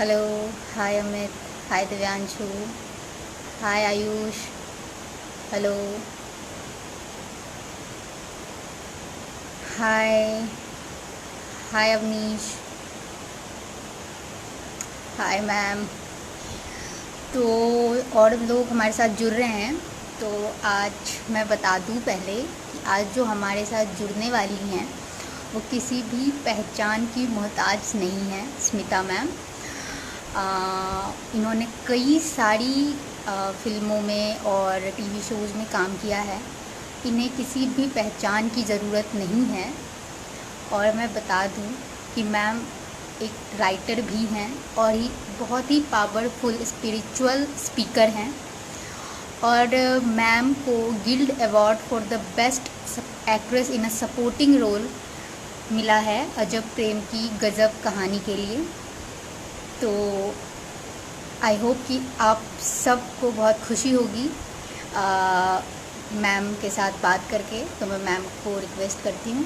Hello. Hi Amit. Hi Divyanshu. Hi Ayush. Hello. Hi. Hi Avneesh. Hi ma'am. तो और लोग हमारे साथ जुड़ रहे हैं। तो आज मैं बता दूं पहले कि आज जो हमारे साथ जुड़ने वाली हैं वो किसी भी पहचान की मोहताज नहीं है। स्मिता मैम, इन्होंने कई सारी फिल्मों में और टीवी शोज़ में काम किया है। इन्हें किसी भी पहचान की ज़रूरत नहीं है। और मैं बता दूं कि मैम एक राइटर भी हैं और ही बहुत ही पावरफुल स्पिरिचुअल स्पीकर हैं। और मैम को Guild award for the best actress in a supporting role मिला है अजब प्रेम की गज़ब कहानी के लिए। तो आई होप कि आप सबको बहुत खुशी होगी मैम के साथ बात करके। तो मैं मैम को रिक्वेस्ट करती हूँ।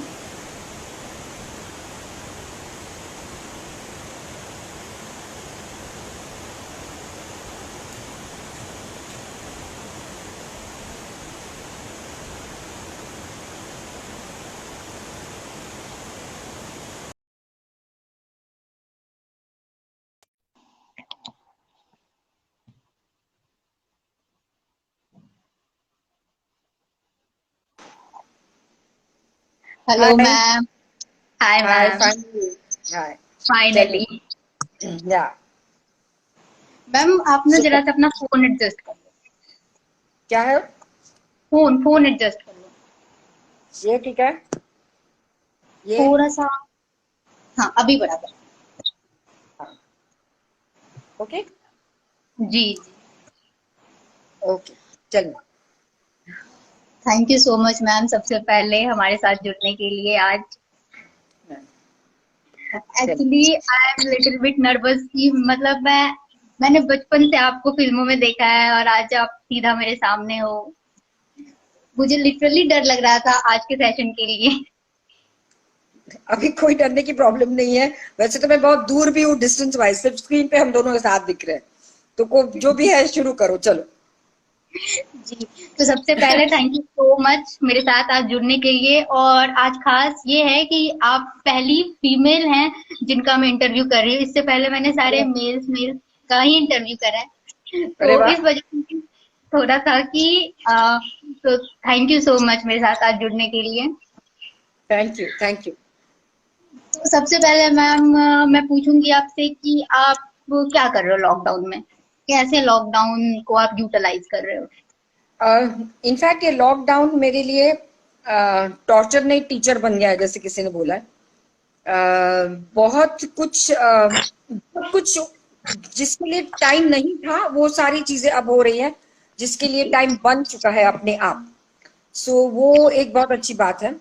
Hello Hi, ma'am. Hi hi, ma'am. finally. Hi, tell me. Finally. Yeah, ma'am आप ना so जरा सा अपना फोन एडजस्ट कर लो। क्या है? फोन फोन एडजस्ट कर लो ये ठीक है? ये थोड़ा सा। हाँ, अभी बराबर। ओके जी जी। ओके चल। Thank you so much ma'am, सबसे पहले हमारे साथ जुड़ने के लिए आज। चल actually I am little bit nervous कि मतलब मैंने बचपन से आपको फिल्मों में देखा है और आज आप सीधा मेरे सामने हो। मुझे लिटरली डर लग रहा था आज के सेशन के लिए। अभी कोई डरने की प्रॉब्लम नहीं है। वैसे तो मैं बहुत दूर भी हूँ, डिस्टेंस वाइज, सिर्फ स्क्रीन पे हम दोनों के साथ दिख रहे हैं। तो को जो भी है शुरू करो, चलो। जी। तो सबसे पहले थैंक यू सो मच मेरे साथ आज जुड़ने के लिए। और आज खास ये है कि आप पहली फीमेल हैं जिनका मैं इंटरव्यू कर रही हूँ। इससे पहले मैंने सारे अरे मेल का ही इंटरव्यू करा है। अरे तो वाह, इस वजह से थोड़ा था कि तो थैंक यू सो मच मेरे साथ आज जुड़ने के लिए। Thank you thank you. तो सबसे पहले मैम मैं पूछूंगी आपसे कि आप क्या कर रहे हो लॉकडाउन में। कैसे लॉकडाउन को आप यूटिलाइज कर रहे हो। इनफैक्ट ये लॉकडाउन मेरे लिए टॉर्चर नहीं, टीचर बन गया है, जैसे किसी ने बोला है। बहुत कुछ जिसके लिए टाइम नहीं था वो सारी चीजें अब हो रही है, जिसके लिए टाइम बन चुका है अपने आप। सो वो एक बहुत अच्छी बात है।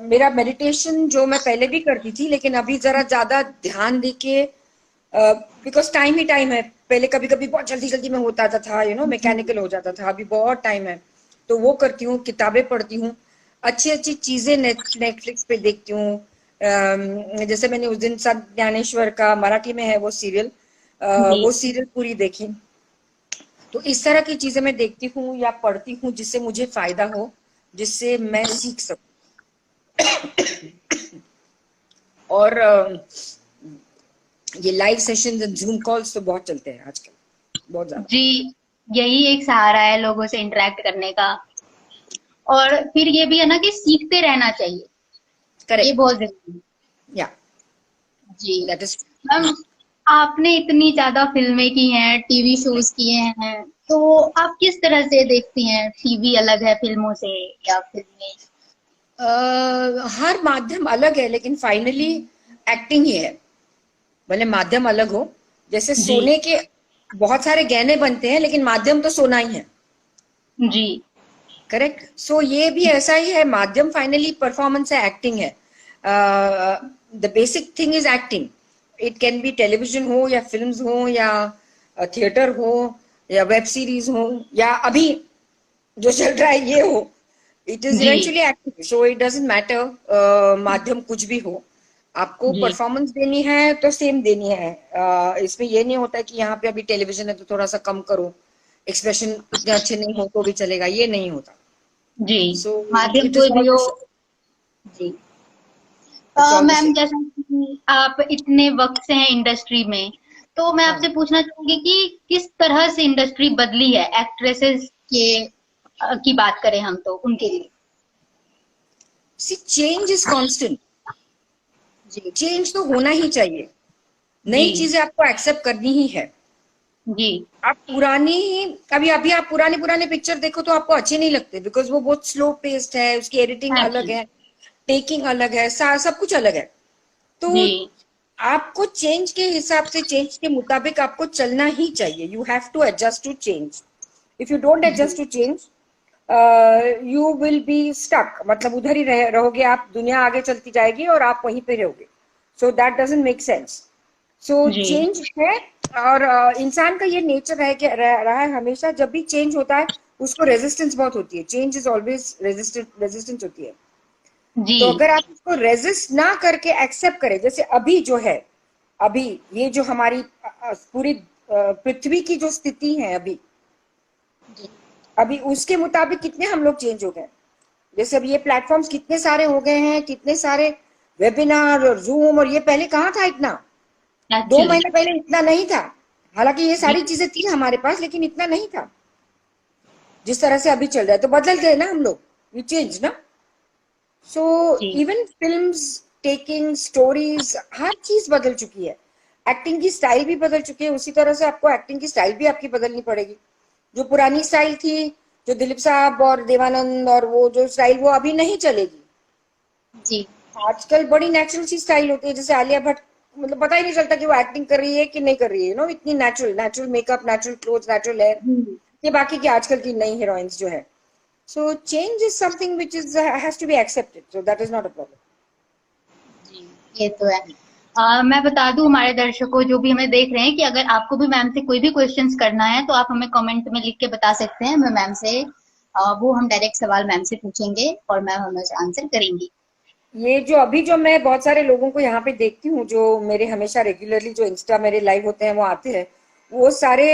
मेरा मेडिटेशन जो मैं पहले भी करती थी, लेकिन अभी जरा ज्यादा ध्यान देके, बिकॉज टाइम ही टाइम है। पहले कभी कभी बहुत जल्दी जल्दी में होता था, मैकेनिकल हो जाता था। अभी बहुत टाइम है तो वो करती हूँ, किताबें पढ़ती हूँ, अच्छी अच्छी चीजें नेटफ्लिक्स पे देखती हूँ। जैसे मैंने उस दिन संत ज्ञानेश्वर का मराठी में है वो सीरियल, जी। वो सीरियल पूरी देखी। तो इस तरह की चीजें मैं देखती हूँ या पढ़ती हूँ जिससे मुझे फायदा हो, जिससे मैं सीख सकूं। और ये लाइव सेशन जूम कॉल्स तो बहुत चलते हैं आजकल, बहुत ज्यादा। जी, यही एक सहारा है लोगों से इंटरेक्ट करने का। और फिर ये भी है ना कि सीखते रहना चाहिए। ये करेक्ट। बहुत जरूरी है। या जी। That is. मैम, आपने इतनी ज्यादा फिल्में की हैं, टीवी शोज किए हैं, तो आप किस तरह से देखती हैं। टीवी अलग है फिल्मों से या फिल्में। हर माध्यम अलग है, लेकिन फाइनली एक्टिंग ही है। भले माध्यम अलग हो, जैसे जी सोने के बहुत सारे गहने बनते हैं, लेकिन माध्यम तो सोना ही है। जी करेक्ट। सो ये भी ऐसा ही है, माध्यम फाइनली परफॉर्मेंस है, एक्टिंग है। The basic thing is acting. It can be television हो या फिल्म्स हो या थिएटर हो या वेब सीरीज हो या अभी जो चल रहा है ये हो। इट इज जी eventually acting, so it doesn't matter माध्यम कुछ भी हो। आपको जी परफॉर्मेंस देनी है तो सेम देनी है। इसमें ये नहीं होता है कि यहाँ पे अभी टेलीविजन है तो थोड़ा सा कम करो, एक्सप्रेशन इतने अच्छे नहीं हो तो भी चलेगा, ये नहीं होता। जी, सो माध्यम इट इज कोई भी हो। ऑल जी। It's all the ma'am, same. जैसा कि आप इतने वक्त से हैं इंडस्ट्री में, तो मैं हाँ, आपसे पूछना चाहूंगी कि किस तरह से इंडस्ट्री बदली है एक्ट्रेसेस के की बात करें हम तो उनके लिए। See change is constant. जी चेंज तो होना ही चाहिए। जी नई चीजें आपको एक्सेप्ट करनी ही है। जी आप पुरानी अभी अभी आप पुराने पुराने पिक्चर देखो तो आपको अच्छे नहीं लगते, बिकॉज वो बहुत स्लो पेस्ड है, उसकी एडिटिंग अलग एक्चुअली है, टेकिंग अलग है, सब कुछ अलग है। तो जी आपको चेंज के हिसाब से, चेंज के मुताबिक आपको चलना ही चाहिए। You have to adjust to change. If you don't adjust जी to change you will be stuck, मतलब उधर ही रहोगे आप, दुनिया आगे चलती जाएगी और आप वहीं पे रहोगे। So that doesn't make sense. So जी चेंज है। और इंसान का ये नेचर है कि रहा है हमेशा, जब भी चेंज होता है उसको रेजिस्टेंस बहुत होती है। चेंज इज ऑलवेज रेजिस्टेंस होती है। जी तो अगर आप इसको रेजिस्ट ना करके एक्सेप्ट करें, जैसे अभी जो है, अभी ये जो हमारी पूरी पृथ्वी की जो स्थिति है अभी, जी अभी उसके मुताबिक कितने हम लोग चेंज हो गए। जैसे अब ये प्लेटफॉर्म्स कितने सारे हो गए हैं, कितने सारे वेबिनार और जूम, और ये पहले कहाँ था इतना। दो एक्चुअली महीने पहले इतना नहीं था। हालांकि ये जी सारी चीजें थी हमारे पास, लेकिन इतना नहीं था जिस तरह से अभी चल रहा है। तो बदल गए ना हम लोग, वी चेंज ना। सो जी इवन फिल्म्स, टेकिंग स्टोरीज, हर चीज बदल चुकी है। एक्टिंग की स्टाइल भी बदल चुकी है। उसी तरह से आपको एक्टिंग की स्टाइल भी आपकी बदलनी पड़ेगी। जो पुरानी स्टाइल थी, जो दिलीप साहब और देवानंद और वो जो स्टाइल, वो अभी नहीं चलेगी। जी आजकल बड़ी नेचुरल सी स्टाइल होती है, जैसे आलिया भट्ट, मतलब पता ही नहीं चलता कि वो एक्टिंग कर रही है कि नहीं कर रही है। नो, इतनी natural, natural makeup, natural cloth, natural hair. जी ये बाकी की आजकल की नई हीरोइंस जो है। So change is something which is has to be accepted, so that is not a problem. जी, ये तो है। मैं बता दूं हमारे दर्शकों जो भी हमें देख रहे हैं कि अगर आपको भी मैम से कोई भी क्वेश्चंस करना है तो आप हमें कमेंट में लिख के बता सकते हैं। मैं मैम से वो हम डायरेक्ट सवाल मैम से पूछेंगे और मैम हमें आंसर करेंगी। ये जो अभी जो मैं बहुत सारे लोगों को यहाँ पे देखती हूँ, जो मेरे हमेशा रेगुलरली जो इंस्टा मेरे लाइव होते हैं वो आते हैं, वो सारे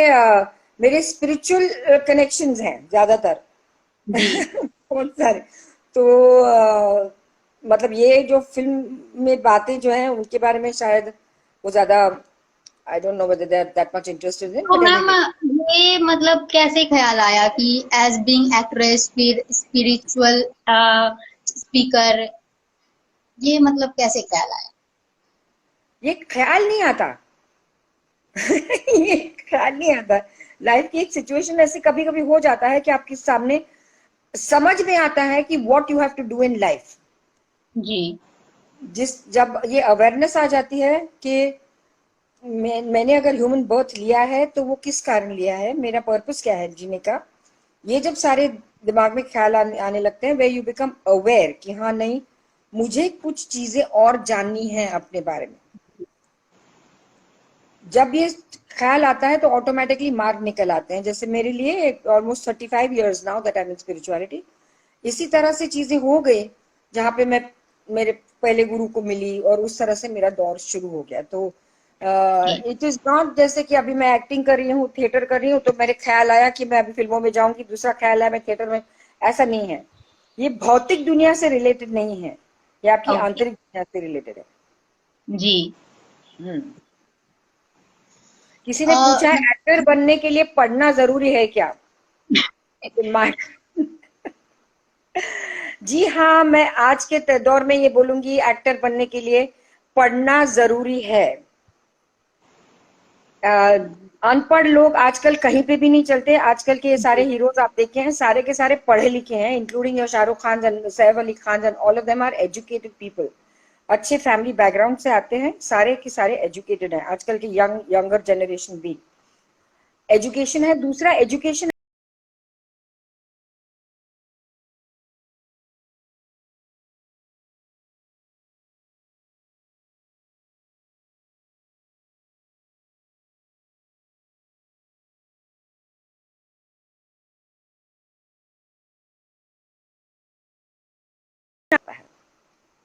मेरे स्पिरिचुअल कनेक्शंस हैं ज्यादातर। जी बहुत सारे। तो मतलब ये जो फिल्म में बातें जो हैं उनके बारे में शायद वो ज्यादा, I don't know whether they are that much interested in, तो बट मैम, एनीवे। ये मतलब कैसे ख्याल आया कि एज बीइंग एक्ट्रेस फिर स्पिरिचुअल स्पीकर, ये मतलब कैसे ख्याल आया। ये ख्याल नहीं आता। ये ख्याल नहीं आता। लाइफ की एक सिचुएशन ऐसे कभी कभी हो जाता है कि आपके सामने समझ में आता है कि what you have to do in life. जी जब ये अवेयरनेस आ जाती है कि मैंने अगर ह्यूमन बर्थ लिया है तो वो किस कारण लिया है, मेरा पर्पस क्या है जीने का, ये जब सारे दिमाग में ख्याल आने लगते हैं, वे यू बिकम अवेयर कि हाँ नहीं, मुझे कुछ चीजें और जाननी है अपने बारे में। जब ये ख्याल आता है तो ऑटोमेटिकली मार्ग निकल आते हैं। जैसे मेरे लिए almost 35 years now that I am in spirituality, इसी तरह से चीजें हो गई, जहाँ पे मैं मेरे पहले गुरु को मिली और उस तरह से मेरा दौर शुरू हो गया। तो जी इट इज नॉट जैसे कि अभी मैं एक्टिंग कर रही हूँ, थिएटर कर रही हूँ, तो मेरे ख्याल आया कि मैं अभी फिल्मों में जाऊंगी, दूसरा ख्याल है मैं थिएटर में। ऐसा नहीं है। ये भौतिक दुनिया से रिलेटेड नहीं है, ये आपकी ओके आंतरिक दुनिया से रिलेटेड है। जी हम्म। किसी ने पूछा है एक्टर बनने के लिए पढ़ना जरूरी है क्या। जी हाँ, मैं आज के दौर में ये बोलूंगी, एक्टर बनने के लिए पढ़ना जरूरी है। अनपढ़ लोग आजकल कहीं पे भी नहीं चलते। आजकल के सारे जी हीरोज आप देखे हैं, सारे के सारे पढ़े लिखे हैं, including your Shahrukh Khan, Saif Ali Khan, and all of them are educated people. अच्छे फैमिली बैकग्राउंड से आते हैं, सारे के सारे एजुकेटेड हैं। आजकल के यंगर जनरेशन भी एजुकेशन है। दूसरा एजुकेशन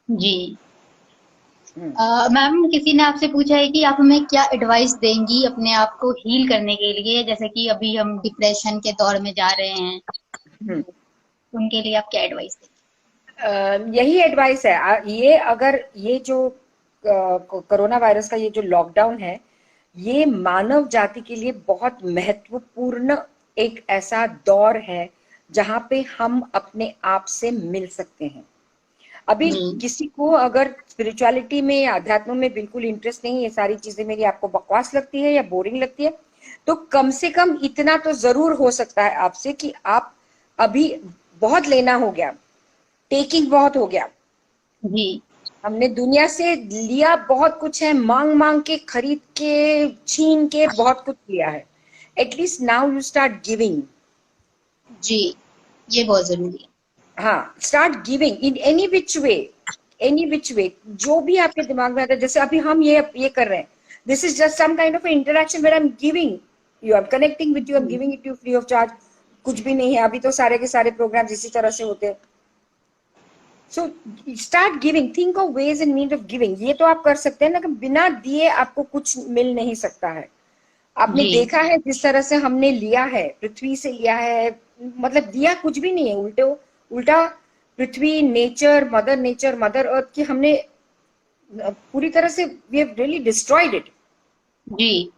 जी मैम किसी ने आपसे पूछा है कि आप हमें क्या एडवाइस देंगी अपने आप को हील करने के लिए, जैसे कि अभी हम डिप्रेशन के दौर में जा रहे हैं, हम्म। उनके लिए आप क्या एडवाइस देंगी? यही एडवाइस है। ये अगर ये जो कोरोना वायरस का ये जो लॉकडाउन है, ये मानव जाति के लिए बहुत महत्वपूर्ण एक ऐसा दौर है जहां पे हम अपने आप से मिल सकते हैं। अभी जी किसी को अगर स्पिरिचुअलिटी में या अध्यात्म में बिल्कुल इंटरेस्ट नहीं है, ये सारी चीजें मेरी आपको बकवास लगती है या बोरिंग लगती है, तो कम से कम इतना तो जरूर हो सकता है आपसे कि आप अभी बहुत लेना हो गया, टेकिंग बहुत हो गया, जी हमने दुनिया से लिया बहुत कुछ है, मांग मांग के, खरीद के, छीन के बहुत कुछ लिया है। At least now you start giving. जी, ये बहुत जरूरी है। हाँ, start giving in any which way, any which way, जो भी आपके दिमाग में आता है। जैसे अभी हम ये कर रहे हैं, this is just some kind of interaction where I am giving, you are connecting with you, I am giving it you free of charge. कुछ भी नहीं है, अभी तो सारे के सारे प्रोग्राम इसी तरह से होते हैं। So start giving, think of ways and mean of giving. ये तो आप कर सकते हैं ना, कि बिना दिए आपको कुछ मिल नहीं सकता है। आपने जी देखा है जिस तरह से हमने लिया है, पृथ्वी से लिया है, मतलब दिया कुछ भी नहीं है, उल्टा पृथ्वी, नेचर, मदर अर्थ की हमने पूरी तरह से we have really destroyed it. जी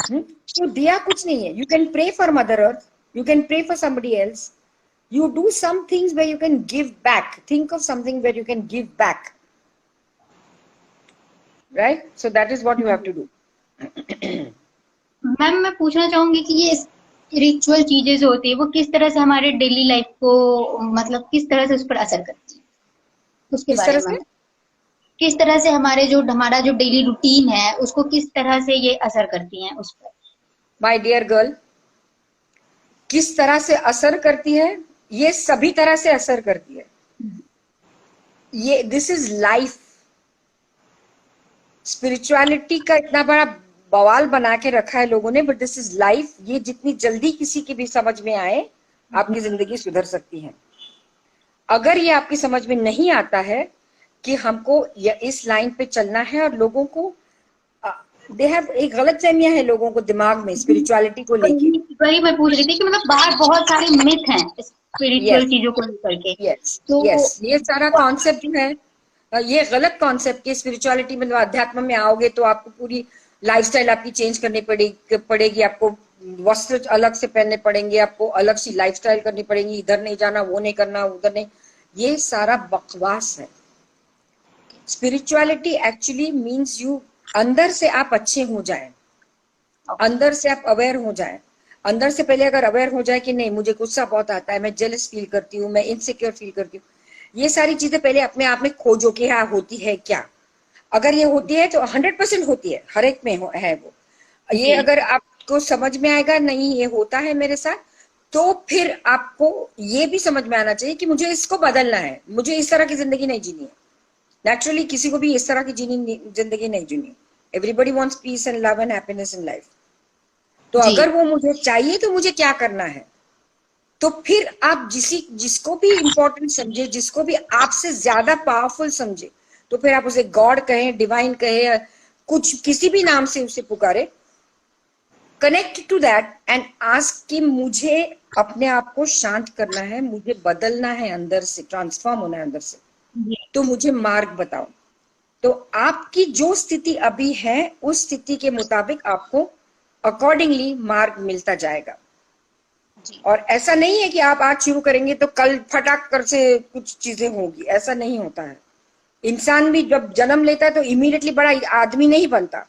तो दिया कुछ नहीं है। You can pray for mother earth, you can pray for somebody else, you do some things where you can give back. Think of something where you can give back, right? So that is what you have to do. Ma'am मैं पूछना चाहूंगी कि ये ritual चीजें जो होती है वो किस तरह से हमारे डेली लाइफ को, मतलब किस तरह से उस पर असर करती है, उसके किस बारे तरह में से? किस तरह से हमारा जो डेली रूटीन है उसको किस तरह से ये असर करती हैं उस पर? My dear girl, किस तरह से असर करती है? ये सभी तरह से असर करती है। ये दिस इज लाइफ। स्पिरिचुअलिटी का इतना बड़ा बवाल बना के रखा है लोगों ने, बट दिस इज लाइफ। ये जितनी जल्दी किसी की भी समझ में आए, आपकी जिंदगी सुधर सकती है। अगर ये आपकी समझ में नहीं आता है कि हमको इस लाइन पे चलना है, और लोगों को दे हैव एक गलतफहमियां है लोगों को दिमाग में स्पिरिचुअलिटी को लेके। वही मैं पूछ रही थी कि मतलब बाहर बहुत सारे मिथ हैं स्पिरिचुअल यस, चीजों को लेकर के, यस, तो यस। ये सारा कॉन्सेप्ट जो है, ये गलत कॉन्सेप्ट की स्पिरिचुअलिटी में, अध्यात्म में आओगे तो आपको पूरी लाइफस्टाइल आपकी चेंज करनी पड़ेगी। आपको वस्त्र अलग से पहनने पड़ेंगे, आपको अलग सी लाइफस्टाइल करनी पड़ेगी, इधर नहीं जाना, वो नहीं करना, उधर नहीं। ये सारा बकवास है। स्पिरिचुअलिटी एक्चुअली मीन्स यू, अंदर से आप अच्छे हो जाएं, अंदर से आप अवेयर हो जाएं। अंदर से पहले अगर अवेयर हो जाए कि नहीं, मुझे गुस्सा बहुत आता है, मैं जेलस फील करती हूँ, मैं इनसिक्योर फील करती हूँ, ये सारी चीजें पहले अपने आप में खोजो कि हाँ होती है क्या। अगर ये होती है तो 100% होती है, हर एक में है वो। ये अगर आपको समझ में आएगा नहीं ये होता है मेरे साथ, तो फिर आपको ये भी समझ में आना चाहिए कि मुझे इसको बदलना है, मुझे इस तरह की जिंदगी नहीं जीनी है। नेचुरली किसी को भी इस तरह की जिंदगी नहीं जीनी। Everybody wants peace and love and happiness in life. तो अगर वो मुझे चाहिए तो मुझे क्या करना है? तो फिर आप जिसको भी इंपॉर्टेंट समझे, जिसको भी आपसे ज्यादा पावरफुल समझे, तो फिर आप उसे गॉड कहें, डिवाइन कहें, कुछ किसी भी नाम से उसे पुकारे, connect to that and ask कि मुझे अपने आप को शांत करना है, मुझे बदलना है, अंदर से ट्रांसफॉर्म होना है अंदर से, तो मुझे मार्ग बताओ। तो आपकी जो स्थिति अभी है उस स्थिति के मुताबिक आपको अकॉर्डिंगली मार्ग मिलता जाएगा। और ऐसा नहीं है कि आप आज शुरू करेंगे तो कल फटाक कर से कुछ चीजें होगी, ऐसा नहीं होता है। इंसान भी जब जन्म लेता है तो इमीडिएटली बड़ा आदमी नहीं बनता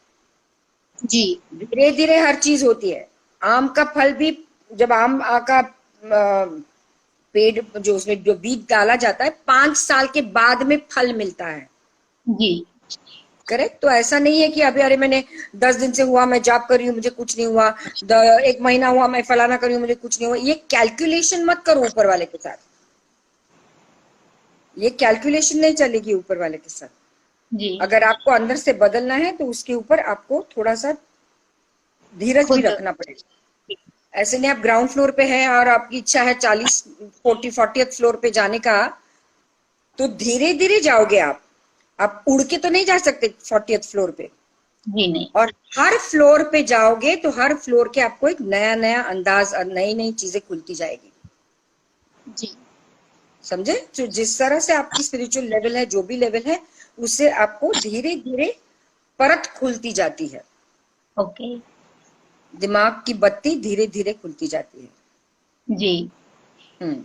जी, धीरे धीरे हर चीज होती है। आम का फल भी, जब आम का पेड़ जो उसमें जो बीज डाला जाता है, 5 साल के बाद में फल मिलता है। जी करेक्ट। तो ऐसा नहीं है कि अभी अरे मैंने 10 दिन से हुआ, मैं जॉब कर रही हूँ, मुझे कुछ नहीं हुआ, 1 महीना हुआ मैं फलाना कर रही हूँ, मुझे कुछ नहीं हुआ। ये कैलकुलेशन मत करो ऊपर वाले के साथ, ये कैलकुलेशन नहीं चलेगी ऊपर वाले के साथ। जी, अगर आपको अंदर से बदलना है तो उसके ऊपर आपको थोड़ा सा धीरज भी रखना पड़ेगा। ऐसे नहीं आप ग्राउंड फ्लोर पे है और आपकी इच्छा है 40 40 फ्लोर पे जाने का, तो धीरे धीरे जाओगे आप। आप उड़ के तो नहीं जा सकते 40th फ्लोर पे, जी नहीं। और हर फ्लोर पे जाओगे तो हर फ्लोर के आपको एक नया नया अंदाज और नई नई चीजें खुलती जाएगी। जी समझे? तो जिस तरह से आपकी स्पिरिचुअल लेवल है, जो भी लेवल है, उससे आपको धीरे धीरे परत खुलती जाती है, ओके। दिमाग की बत्ती धीरे धीरे खुलती जाती है। जी हम्म,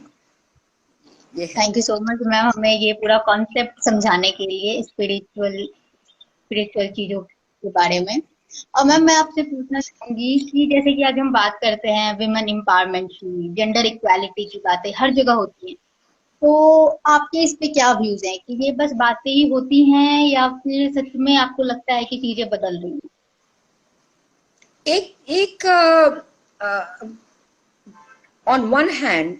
ये है। Thank you so much ma'am, हमें ये पूरा कॉन्सेप्ट समझाने के लिए स्पिरिचुअल स्पिरिचुअल चीजों के बारे में। और मैम मैं आपसे पूछना चाहूंगी कि जैसे कि आज हम बात करते हैं विमेन एम्पावरमेंट की, जेंडर इक्वालिटी की बातें हर जगह होती हैं, तो आपके इस पे क्या व्यूज हैं कि ये बस बातें ही होती हैं या फिर सच में आपको लगता है कि चीजें बदल रही हैं? एक एक ऑन वन हैंड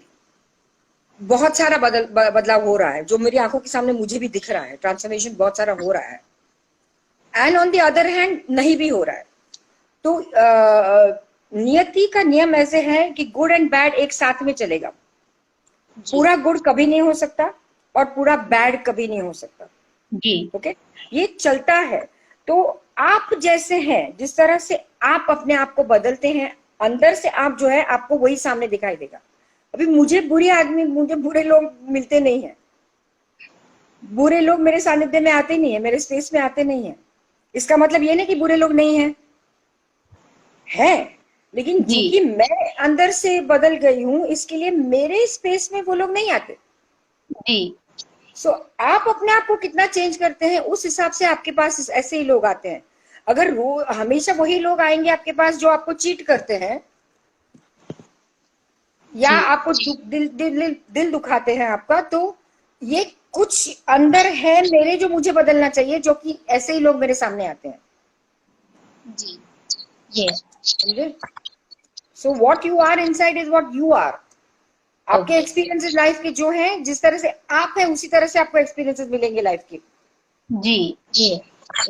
बहुत सारा बदलाव हो रहा है, जो मेरी आंखों के सामने मुझे भी दिख रहा है, ट्रांसफॉर्मेशन बहुत सारा हो रहा है। And on the other hand नहीं भी हो रहा है। तो नियति का नियम ऐसे है कि गुड एंड बैड एक साथ में चलेगा। पूरा गुड कभी नहीं हो सकता और पूरा बैड कभी नहीं हो सकता। जी ओके, ये चलता है। तो आप जैसे हैं, जिस तरह से आप अपने आप को बदलते हैं, अंदर से आप जो है आपको वही सामने दिखाई देगा। अभी मुझे मुझे बुरे लोग मिलते नहीं है, बुरे लोग मेरे सानिध्य में आते नहीं है, मेरे स्पेस में आते नहीं है। इसका मतलब ये नहीं कि बुरे लोग नहीं है, लेकिन जी क्योंकि मैं अंदर से बदल गई हूं, इसके लिए मेरे स्पेस में वो लोग नहीं आते। जी सो आप अपने आप को कितना चेंज करते हैं, उस हिसाब से आपके पास ऐसे ही लोग आते हैं। अगर हमेशा वही लोग आएंगे आपके पास जो आपको चीट करते हैं या जी आपको दिल दुखाते हैं आपका, तो ये कुछ अंदर है मेरे जो मुझे बदलना चाहिए, जो कि ऐसे ही लोग मेरे सामने आते हैं। जी ये समझे? So what you are inside is what you are. आपके ओके। एक्सपीरियंसेस लाइफ के जो हैं, जिस तरह से आप हैं उसी तरह से आपको एक्सपीरियंसेस मिलेंगे लाइफ के। जी ये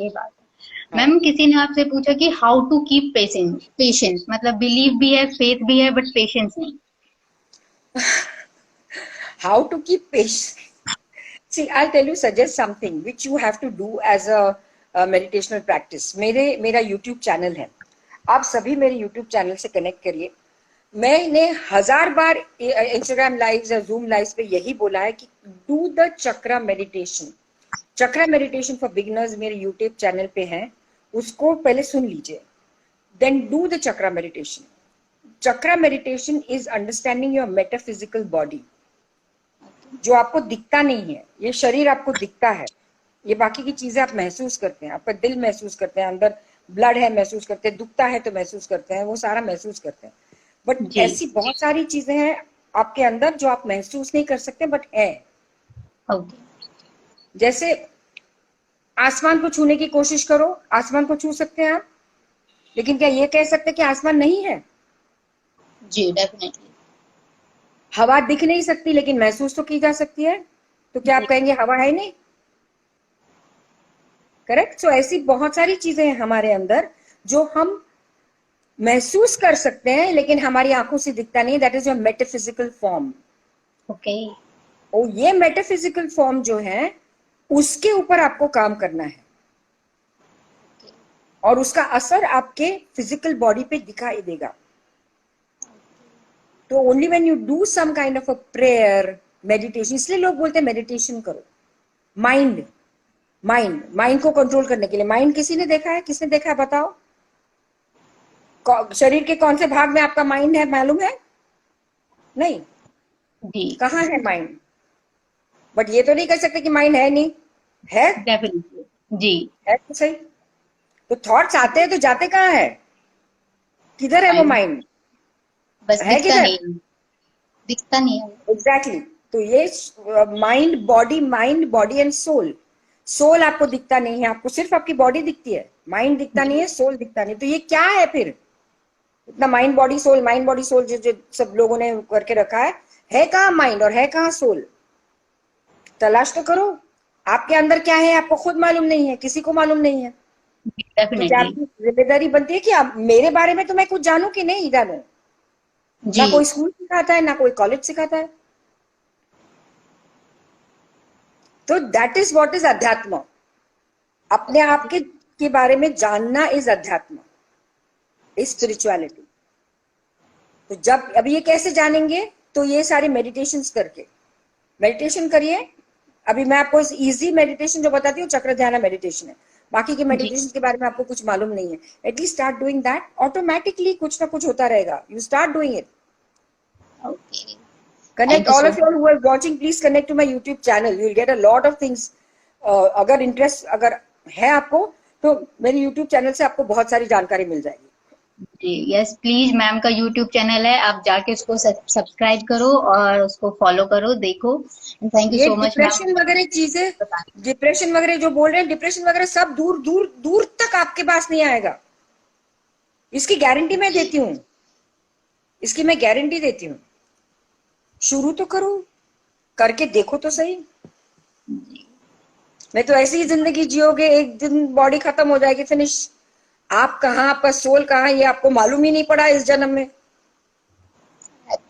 बात है। हाँ। मैम किसी ने आपसे पूछा कि how to keep patience, patience मतलब बिलीव भी है, फेथ भी है, बट पेशेंस नहीं। How to keep patience? See, I'll tell you, suggest something which you have to do as a meditational practice. मेरा YouTube चैनल है, आप सभी मेरे YouTube चैनल से कनेक्ट करिए। मैंने 1000 बार इंस्टाग्राम लाइव या जूम लाइव पे यही बोला है कि do the chakra meditation. Chakra meditation for beginners मेरे यूट्यूब चैनल पे है, उसको पहले सुन लीजिए। Then do the chakra meditation. Chakra meditation is understanding your metaphysical body, जो आपको दिखता नहीं है। ये शरीर आपको दिखता है, ये बाकी की चीजें आप महसूस करते हैं, आपका दिल महसूस करते हैं, अंदर ब्लड है महसूस करते हैं, दुखता है तो महसूस करते हैं, वो सारा महसूस करते हैं। बट जी ऐसी बहुत सारी चीजें हैं आपके अंदर जो आप महसूस नहीं कर सकते बट है। ओके। जैसे आसमान को छूने की कोशिश करो, आसमान को छू सकते हैं आप, लेकिन क्या ये कह सकते कि आसमान नहीं है? जी डेफिनेटली। हवा दिख नहीं सकती लेकिन महसूस तो की जा सकती है, तो क्या आप कहेंगे हवा है नहीं? करेक्ट। सो ऐसी बहुत सारी चीजें हैं हमारे अंदर जो हम महसूस कर सकते हैं लेकिन हमारी आंखों से दिखता नहीं। That is your metaphysical form. Okay. और ये मेटाफिजिकल फॉर्म जो है उसके ऊपर आपको काम करना है, और उसका असर आपके फिजिकल बॉडी पे दिखाई देगा। तो only when you do some kind of a prayer, meditation, इसलिए लोग बोलते हैं मेडिटेशन करो। माइंड माइंड माइंड को कंट्रोल करने के लिए। माइंड किसी ने देखा है? किसने देखा है बताओ? शरीर के कौन से भाग में आपका माइंड है मालूम है? नहीं। जी कहाँ है माइंड? बट ये तो नहीं कह सकते कि माइंड है नहीं, है। डेफिनेटली। जी है तो सही। तो थॉट्स आते हैं तो जाते कहाँ है? किधर है वो माइंड? बस है दिखता किधर? नहीं, दिखता नहीं है। एग्जैक्टली। तो ये mind body and soul. Soul आपको दिखता नहीं है, आपको सिर्फ आपकी बॉडी दिखती है, माइंड दिखता नहीं है, सोल दिखता नहीं। तो ये क्या है फिर? इतना माइंड बॉडी सोल जो सब लोगों ने करके रखा है कहाँ माइंड और है कहाँ सोल? तलाश तो करो। आपके अंदर क्या है आपको खुद मालूम नहीं है, किसी को मालूम नहीं है। तो क्या डेफिनेटली। आपकी जिम्मेदारी बनती है कि आप मेरे बारे में तो मैं कुछ जानूं कि नहीं जानूं? जी ना कोई स्कूल सिखाता है, ना कोई कॉलेज सिखाता है। तो दैट इज व्हाट इज अध्यात्म। अपने आप के बारे में जानना इज अध्यात्म, इज स्पिरिचुअलिटी। तो जब अब ये कैसे जानेंगे, तो ये सारी मेडिटेशंस करके, मेडिटेशन करिए। अभी मैं आपको इजी मेडिटेशन जो बताती हूँ चक्र ध्यान मेडिटेशन है, बाकी के जी। मेडिटेशन के बारे में आपको कुछ मालूम नहीं है, at least start doing that, automatically कुछ ना कुछ होता रहेगा, you start doing it. Okay, Connect thank you all so of you all who are watching. Please connect to my YouTube channel. You will get a lot of things. अगर interest अगर है आपको तो मेरे YouTube चैनल से आपको बहुत सारी जानकारी मिल जाएगी। जी। यस प्लीज, मैम का यूट्यूब चैनल है, आप जाके उसको सब्सक्राइब करो और उसको फॉलो करो, देखो। थैंक यू ये सो मच मैम। डिप्रेशन वगैरह चीजें, डिप्रेशन वगैरह जो बोल रहे हैं, डिप्रेशन वगैरह सब दूर दूर दूर तक आपके पास नहीं आएगा। इसकी गारंटी मैं देती हूँ, इसकी मैं गारंटी देती हूँ। शुरू तो करो, करके देखो तो सही। मैं तो ऐसी ही जिंदगी जियोगे, एक दिन बॉडी खत्म हो जाएगी, फिनिश। आप कहाँ, आपका सोल कहाँ, ये आपको मालूम ही नहीं पड़ा इस जन्म में।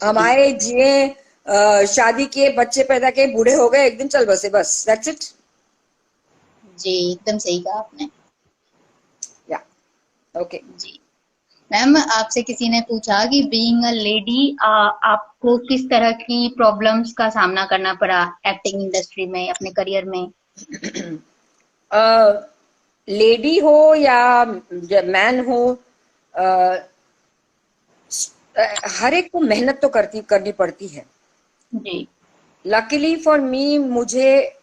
हम आए, जिए, शादी किए, बच्चे पैदा किए, बूढ़े हो गए, एक दिन चल बसे, बस दैट्स इट। जी, एकदम सही कहा आपने। या ओके। जी मैम, आपसे किसी ने पूछा कि बीइंग अ लेडी आपको किस तरह की प्रॉब्लम्स का सामना करना पड़ा एक्टिंग इंडस्ट्री में, अपने करियर में? लेडी हो या मैन हो, हर एक को मेहनत तो करनी पड़ती है। जी। लकीली फॉर मी, मुझे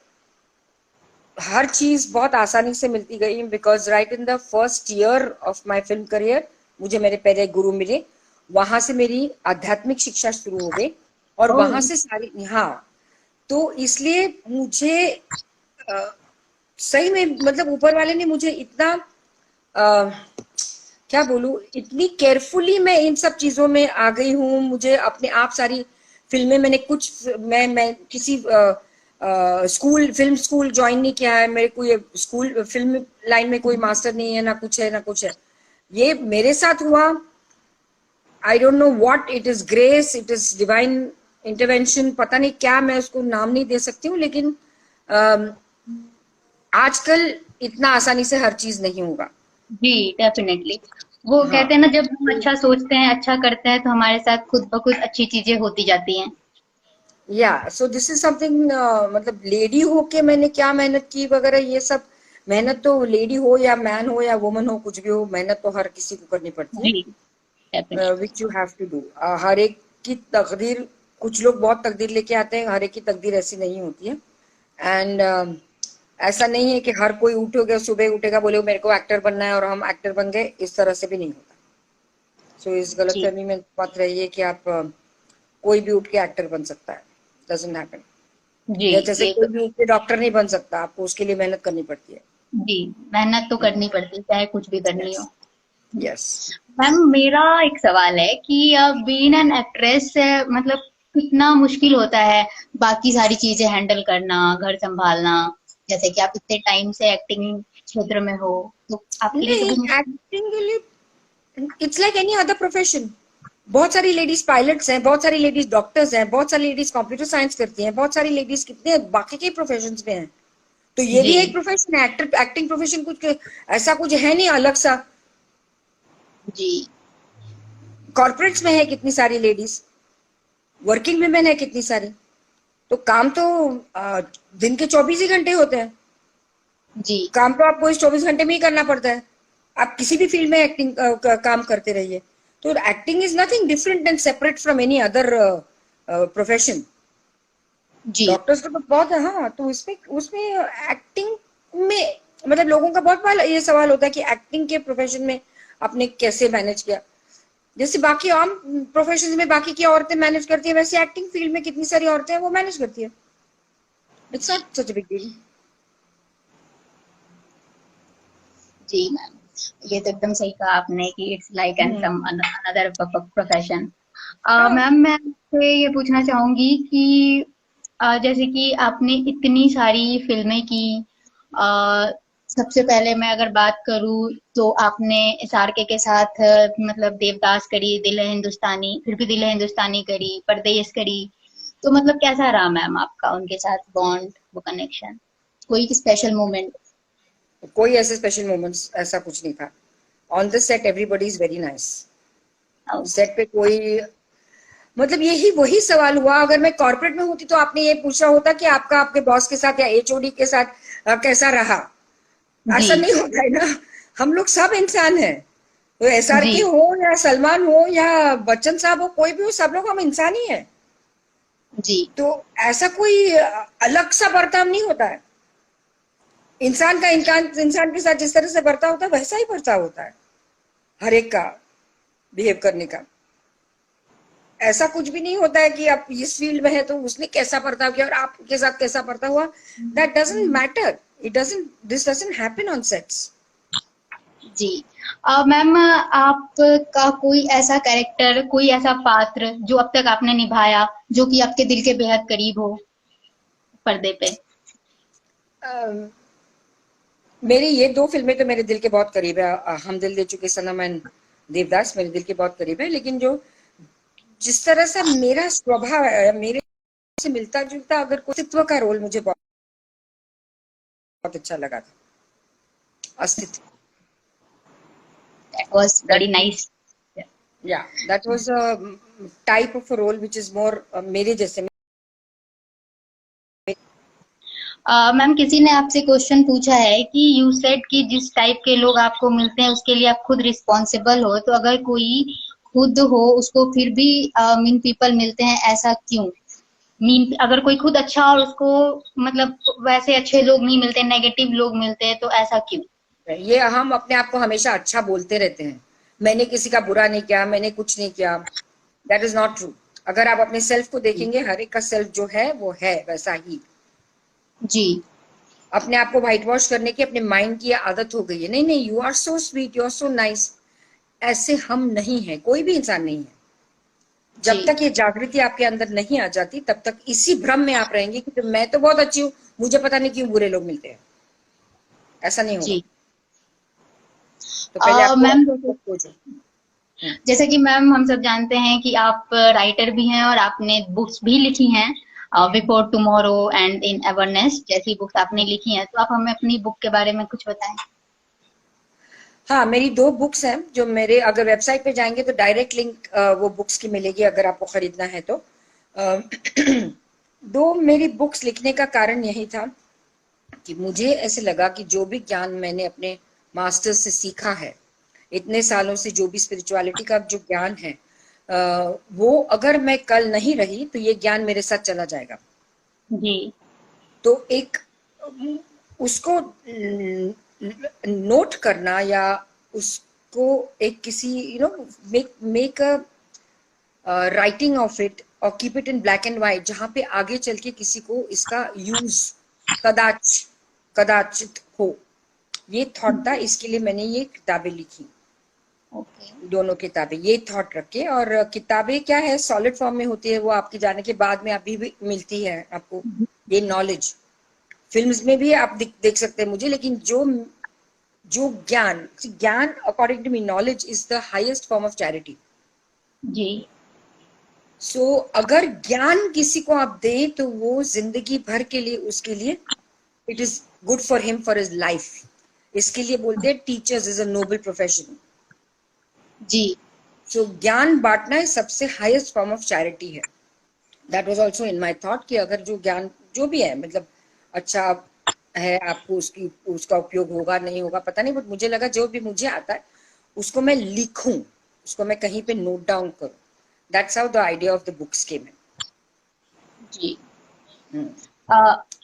हर चीज बहुत आसानी से मिलती गई, because right in the first year of my film career मुझे मेरे पहले गुरु मिले, वहां से मेरी आध्यात्मिक शिक्षा शुरू हो गई, और वहां से सारी, हाँ, तो इसलिए मुझे सही में मतलब ऊपर वाले ने मुझे इतना क्या बोलूं, इतनी केयरफुली मैं इन सब चीजों में आ गई हूँ। मुझे अपने आप सारी फिल्में, मैंने कुछ मैं किसी फिल्म स्कूल ज्वाइन नहीं किया है, मेरे को ये स्कूल फिल्म लाइन में कोई मास्टर नहीं है, ना कुछ है ना कुछ है। ये मेरे साथ हुआ, आई don't know what it is, grace, it is divine intervention, पता नहीं क्या, मैं उसको नाम नहीं दे सकती हूँ, लेकिन आजकल इतना आसानी से हर चीज नहीं होगा। जी डेफिनेटली। वो हाँ, कहते हैं ना, जब हम अच्छा सोचते हैं, अच्छा करते हैं, तो हमारे साथ खुद ब खुद अच्छी चीजें होती जाती हैं। या सो दिस इज समथिंग, मतलब लेडी हो के मैंने क्या मेहनत की वगैरह, ये सब मेहनत तो लेडी हो या मैन हो या वुमन हो, कुछ भी हो, मेहनत तो हर किसी को करनी पड़ती जी है, definitely. Which you have to do. हर एक की तकदीर, कुछ लोग बहुत तकदीर लेके आते हैं, हर एक की तकदीर ऐसी नहीं होती है। एंड ऐसा नहीं है कि हर कोई उठोगे, सुबह उठेगा, बोले मेरे को एक्टर बनना है और हम एक्टर बन गए, इस तरह से भी नहीं होता। सो इस जी गलतफहमी में मत रहिए कि आप कोई भी उठ के एक्टर बन सकता है, डजंट हैपन। जी या जैसे ये कोई तो, भी उठ के डॉक्टर नहीं बन सकता, आपको उसके लिए मेहनत करनी पड़ती है। जी मेहनत तो करनी पड़ती है, चाहे कुछ भी करनी यस, हो। यस। मैम, मेरा एक सवाल है कि बीइंग एन एक्ट्रेस मतलब कितना मुश्किल होता है बाकी सारी चीजें हैंडल करना, घर संभालना, जैसे कि आप इतने टाइम से एक्टिंग क्षेत्र में हो, तो आपके लिए नहीं, कभी मुश्किल? एक्टिंग के लिए it's like any other profession. बहुत सारी लेडीज पायलट्स हैं, बहुत सारी लेडीज डॉक्टर्स हैं, बहुत सारी लेडीज कंप्यूटर साइंस करती हैं, बहुत सारी लेडीज कितने बाकी के प्रोफेशंस में हैं। तो ये भी जी एक प्रोफेशन है, एक्टर एक्टिंग प्रोफेशन, कुछ ऐसा कुछ है नहीं अलग सा। जी कॉर्पोरेट्स में है कितनी सारी लेडीज, वर्किंग वुमेन है कितनी सारी। तो काम तो दिन के 24 ही घंटे होते हैं, जी काम तो आपको इस 24 घंटे में ही करना पड़ता है। आप किसी भी फील्ड में एक्टिंग काम करते रहिए। तो acting is nothing different and separate from any other profession. जी डॉक्टर्स का तो बहुत है, हाँ, तो उसमें उसमें एक्टिंग में मतलब लोगों का बहुत बार ये सवाल होता है कि एक्टिंग के प्रोफेशन में आपने कैसे मैनेज किया। जैसे बाकी आम प्रोफेशन में बाकी की औरतें मैनेज करती है, वैसे एक्टिंग फील्ड में कितनी सारी औरतें हैं वो मैनेज करती है। It's not such a big deal. जी मैम, ये तो एकदम सही कहा आपने कि it's like and some another profession. हाँ, मैम, मैं आपसे ये पूछना चाहूंगी कि जैसे कि आपने इतनी सारी फिल्में की, अ, सबसे पहले मैं अगर बात करूँ तो आपने एसआरके के साथ मतलब देवदास करी, दिल है हिंदुस्तानी, फिर भी दिल है हिंदुस्तानी करी, परदेश करी, तो मतलब कैसा रहा मैम आपका उनके साथ बॉन्ड, वो कनेक्शन, कोई स्पेशल मोमेंट? कोई ऐसे स्पेशल मोमेंट्स ऐसा कुछ नहीं था। On the set everybody is very nice. Set पे कोई मतलब यही वही सवाल हुआ, अगर मैं कॉर्पोरेट में होती तो आपने ये पूछा होता कि आपका आपके बॉस के साथ या एचओडी के साथ कैसा रहा। ऐसा जी नहीं होता है ना, हम लोग सब इंसान हैं। तो एसआरके जी हो या सलमान हो या बच्चन साहब हो, कोई भी हो, सब लोग हम इंसान ही हैं। जी तो ऐसा कोई अलग सा बर्ताव नहीं होता है। इंसान का इंसान के साथ जिस तरह से बर्ताव होता है वैसा ही बर्ताव होता है हर एक का बिहेव करने का। ऐसा कुछ भी नहीं होता है कि आप इस फील्ड में है तो उसने कैसा बर्ताव किया और आपके साथ कैसा बर्ताव हुआ। That doesn't matter, it doesn't, this doesn't happen on sets. जी। मैम, आपका कोई ऐसा कैरेक्टर, कोई ऐसा पात्र जो अब तक आपने निभाया, जो कि आपके दिल के बेहद करीब हो पर्दे पे? मेरी ये दो फिल्में तो मेरे दिल के बहुत करीब है, हम दिल दे चुके सनम एंड देवदास मेरे दिल के बहुत करीब है। लेकिन जो जिस तरह से मेरा स्वभाव है, मेरे से मिलता जुलता अगर कोई अस्तित्व का रोल मुझे बहुत अच्छा लगा था। Astitva, that was very nice. या that was a type of a role which is more मेरे जैसे। मैम, किसी ने आपसे क्वेश्चन पूछा है कि यू सेड कि जिस टाइप के लोग आपको मिलते हैं उसके लिए आप खुद रिस्पॉन्सिबल हो, तो अगर कोई खुद हो उसको फिर भी मीन पीपल मिलते हैं, ऐसा क्यों? मीन अगर कोई खुद अच्छा और उसको मतलब वैसे अच्छे लोग नहीं मिलते, नेगेटिव लोग मिलते हैं, तो ऐसा क्यों? ये हम अपने आप को हमेशा अच्छा बोलते रहते हैं, मैंने किसी का बुरा नहीं किया, मैंने कुछ नहीं किया। That is not true. अगर आप अपने सेल्फ को देखेंगे, हर एक का सेल्फ जो है वो है वैसा ही। जी अपने आप को व्हाइट वॉश करने की अपने माइंड की आदत हो गई है। नहीं नहीं, you are so sweet, you are so nice. ऐसे हम नहीं है, कोई भी इंसान नहीं है। जी जब तक ये जागृति आपके अंदर नहीं आ जाती तब तक इसी भ्रम में आप रहेंगे कि तो मैं तो बहुत अच्छी हूँ, मुझे पता नहीं क्यों बुरे लोग मिलते हैं। ऐसा नहीं होगा। जी। तो पहले आपको मैम, अपने को खोजो। जैसे कि मैम हम सब जानते हैं कि आप राइटर भी हैं और आपने बुक्स भी लिखी हैं, before tomorrow and in awareness जैसी बुक्स आपने लिखी हैं, तो आप हमें अपनी बुक के बारे में कुछ बताएं। हाँ, मेरी दो बुक्स हैं जो मेरे, अगर वेबसाइट पे जाएंगे तो डायरेक्ट लिंक वो बुक्स की मिलेगी अगर आपको खरीदना है तो। अ, दो मेरी बुक्स लिखने का कारण यही था कि मुझे ऐसे लगा कि जो भी ज्ञान मैंने अपने मास्टर्स से सीखा है, इतने सालों से जो भी स्पिरिचुअलिटी का जो ज्ञान है, वो अगर मैं कल नहीं रही तो ये ज्ञान मेरे साथ चला जाएगा। जी तो एक उसको नोट करना या उसको एक किसी make a writing of it और keep it in black and white, जहां पे आगे चल के किसी को इसका यूज कदाचित हो, ये थॉट था। इसके लिए मैंने ये किताबें लिखी, ओके दोनों किताबें, ये थॉट रखे। और किताबें क्या है, सॉलिड फॉर्म में होती है, वो आपके जाने के बाद में अभी भी मिलती है आपको ये नॉलेज। फिल्म्स में भी आप देख सकते हैं मुझे। लेकिन जो जो ज्ञान ज्ञान according to me, knowledge is the highest form of charity. जी सो अगर ज्ञान किसी को आप दे तो वो जिंदगी भर के लिए उसके लिए it is good for him for his life. इसके लिए बोलते हैं teachers is a noble profession. जी सो ज्ञान बांटना है सबसे हाईएस्ट फॉर्म ऑफ चैरिटी है। That was also in my thought कि अगर जो ज्ञान जो भी है, मतलब अच्छा है, आपको उसका उपयोग होगा नहीं होगा पता नहीं, बट मुझे लगा जो भी मुझे आता है उसको मैं लिखूं, उसको मैं कहीं पे नोट डाउन करूं। That's how the idea of the books came जी। इन।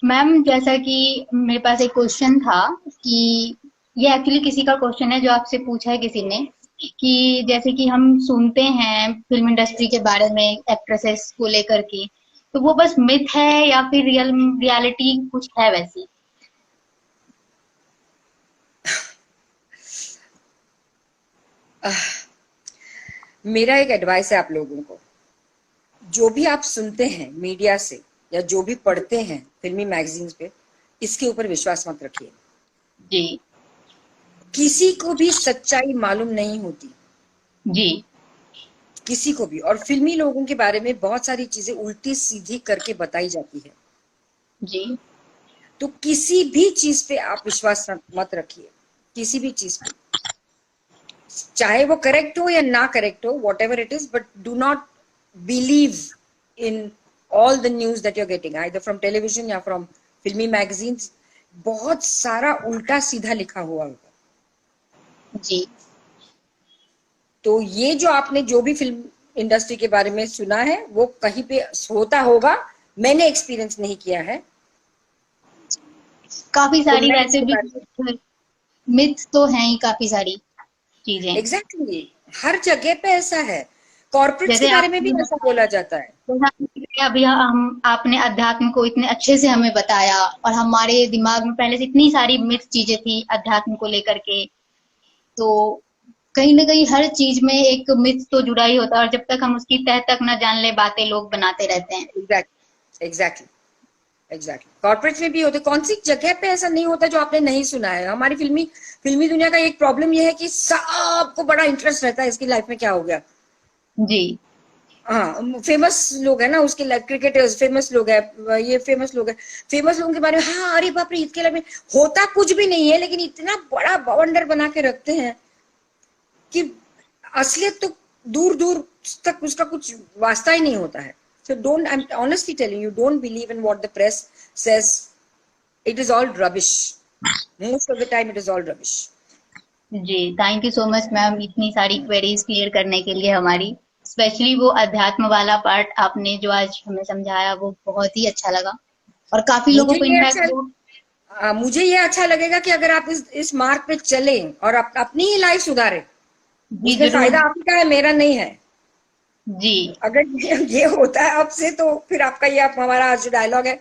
मैम, जैसा कि मेरे पास एक क्वेश्चन था कि ये एक्चुअली किसी का क्वेश्चन है जो आपसे पूछा है किसी ने, कि जैसे कि हम सुनते हैं फिल्म इंडस्ट्री के बारे में एक्ट्रेसेस को लेकर के, तो वो बस मिथ है या फिर रियलिटी कुछ है वैसी? मेरा एक एडवाइस है आप लोगों को, जो भी आप सुनते हैं मीडिया से या जो भी पढ़ते हैं फिल्मी मैगजीन्स पे, इसके ऊपर विश्वास मत रखिए। जी किसी को भी सच्चाई मालूम नहीं होती, जी किसी को भी। और फिल्मी लोगों के बारे में बहुत सारी चीजें उल्टी सीधी करके बताई जाती है। जी तो किसी भी चीज पे आप विश्वास मत रखिए, किसी भी चीज पे, चाहे वो करेक्ट हो या ना करेक्ट हो, whatever it is, but do not believe in all the news that you are getting either from television या फ्रॉम फिल्मी मैगजीन्स। बहुत सारा उल्टा सीधा लिखा हुआ होगा। जी तो ये जो आपने जो भी फिल्म इंडस्ट्री के बारे में सुना है वो कहीं पे होता होगा, मैंने एक्सपीरियंस नहीं किया है। काफी तो सारी मैं वैसे इसके भी बारे में मिथ तो हैं ही, काफी सारी चीजें। एग्जैक्टली हर जगह पे ऐसा है, कॉर्पोरेट्स के जैसे बारे में भी आपने ऐसा बोला जाता है। अभी हम आपने अध्यात्म को इतने अच्छे से हमें बताया, और हमारे दिमाग में पहले से इतनी सारी मिथ चीजें थी अध्यात्म को लेकर के, तो कहीं ना कहीं हर चीज में एक मिथ तो जुड़ा ही होता है, और जब तक हम उसकी तह तक न जान ले बातें लोग बनाते रहते हैं। एग्जैक्टली एग्जैक्टली एग्जैक्टली कॉर्पोरेट्स में भी होते, कौन सी जगह पे ऐसा नहीं होता जो आपने नहीं सुना है। हमारी फिल्मी दुनिया का एक प्रॉब्लम यह है कि सबको बड़ा इंटरेस्ट रहता है इसकी लाइफ में क्या हो गया। जी हाँ, फेमस लोग है ना, उसके लाइफ क्रिकेटर्स फेमस लोग है, ये फेमस लोग है, फेमस लोगों के बारे में हाँ अरे बाप रे इसके लाइफ में होता कुछ भी नहीं है, लेकिन इतना बड़ा बवंडर बना के रखते हैं कि असलियत तो दूर दूर तक उसका कुछ वास्ता ही नहीं होता है। So I'm honestly telling you, don't believe in what the press says. It is all rubbish. Most of the time it is all rubbish. जी, thank you so much ma'am, इतनी सारी क्वेरीज क्लियर करने के लिए हमारी, specially वो अध्यात्म वाला पार्ट आपने जो आज हमें समझाया वो बहुत ही अच्छा लगा, और काफी लोगों को इनफैक्ट वो मुझे ये अच्छा लगेगा कि अगर आप इस मार्ग पे चले और अपनी ही लाइफ सुधारे, जी उसमें जरूर फायदा आपका है, मेरा नहीं है। जी अगर ये होता है आपसे तो फिर आपका ये हमारा आज जो डायलॉग है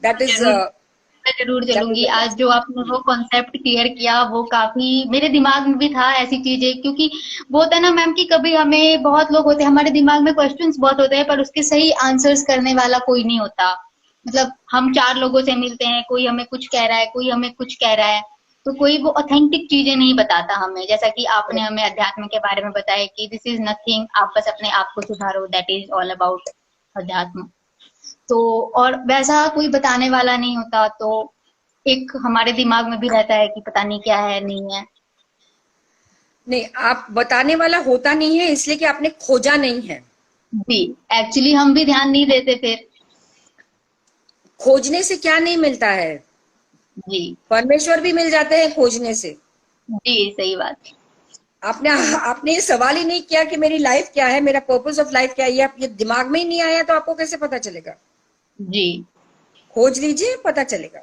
दैट इज मैं जरूर चलूंगी। आज जो आपने वो कॉन्सेप्ट क्लियर किया वो काफी मेरे दिमाग में भी था ऐसी चीजें, क्योंकि वो होता है ना मैम कि कभी हमें, बहुत लोग होते हैं हमारे दिमाग में, क्वेश्चंस बहुत होते हैं पर उसके सही आंसर्स करने वाला कोई नहीं होता। मतलब हम 4 लोगों से मिलते हैं, कोई हमें कुछ कह रहा है, कोई हमें कुछ कह रहा है, तो कोई वो ऑथेंटिक चीजें नहीं बताता हमें, जैसा कि आपने हमें अध्यात्म के बारे में बताया कि दिस इज नथिंग, आप बस अपने आप को सुधारो, दैट इज ऑल अबाउट अध्यात्म। तो और वैसा कोई बताने वाला नहीं होता, तो एक हमारे दिमाग में भी रहता है कि पता नहीं क्या है, नहीं है। नहीं, आप बताने वाला होता नहीं है इसलिए कि आपने खोजा नहीं है। जी एक्चुअली हम भी ध्यान नहीं देते फिर। खोजने से क्या नहीं मिलता है, जी परमेश्वर भी मिल जाते हैं खोजने से। जी सही बात। आपने आपने ये सवाल ही नहीं किया कि मेरी लाइफ क्या है, मेरा पर्पस ऑफ लाइफ क्या है, ये आप ये दिमाग में ही नहीं आया तो आपको कैसे पता चलेगा। जी खोज लीजिए, पता चलेगा।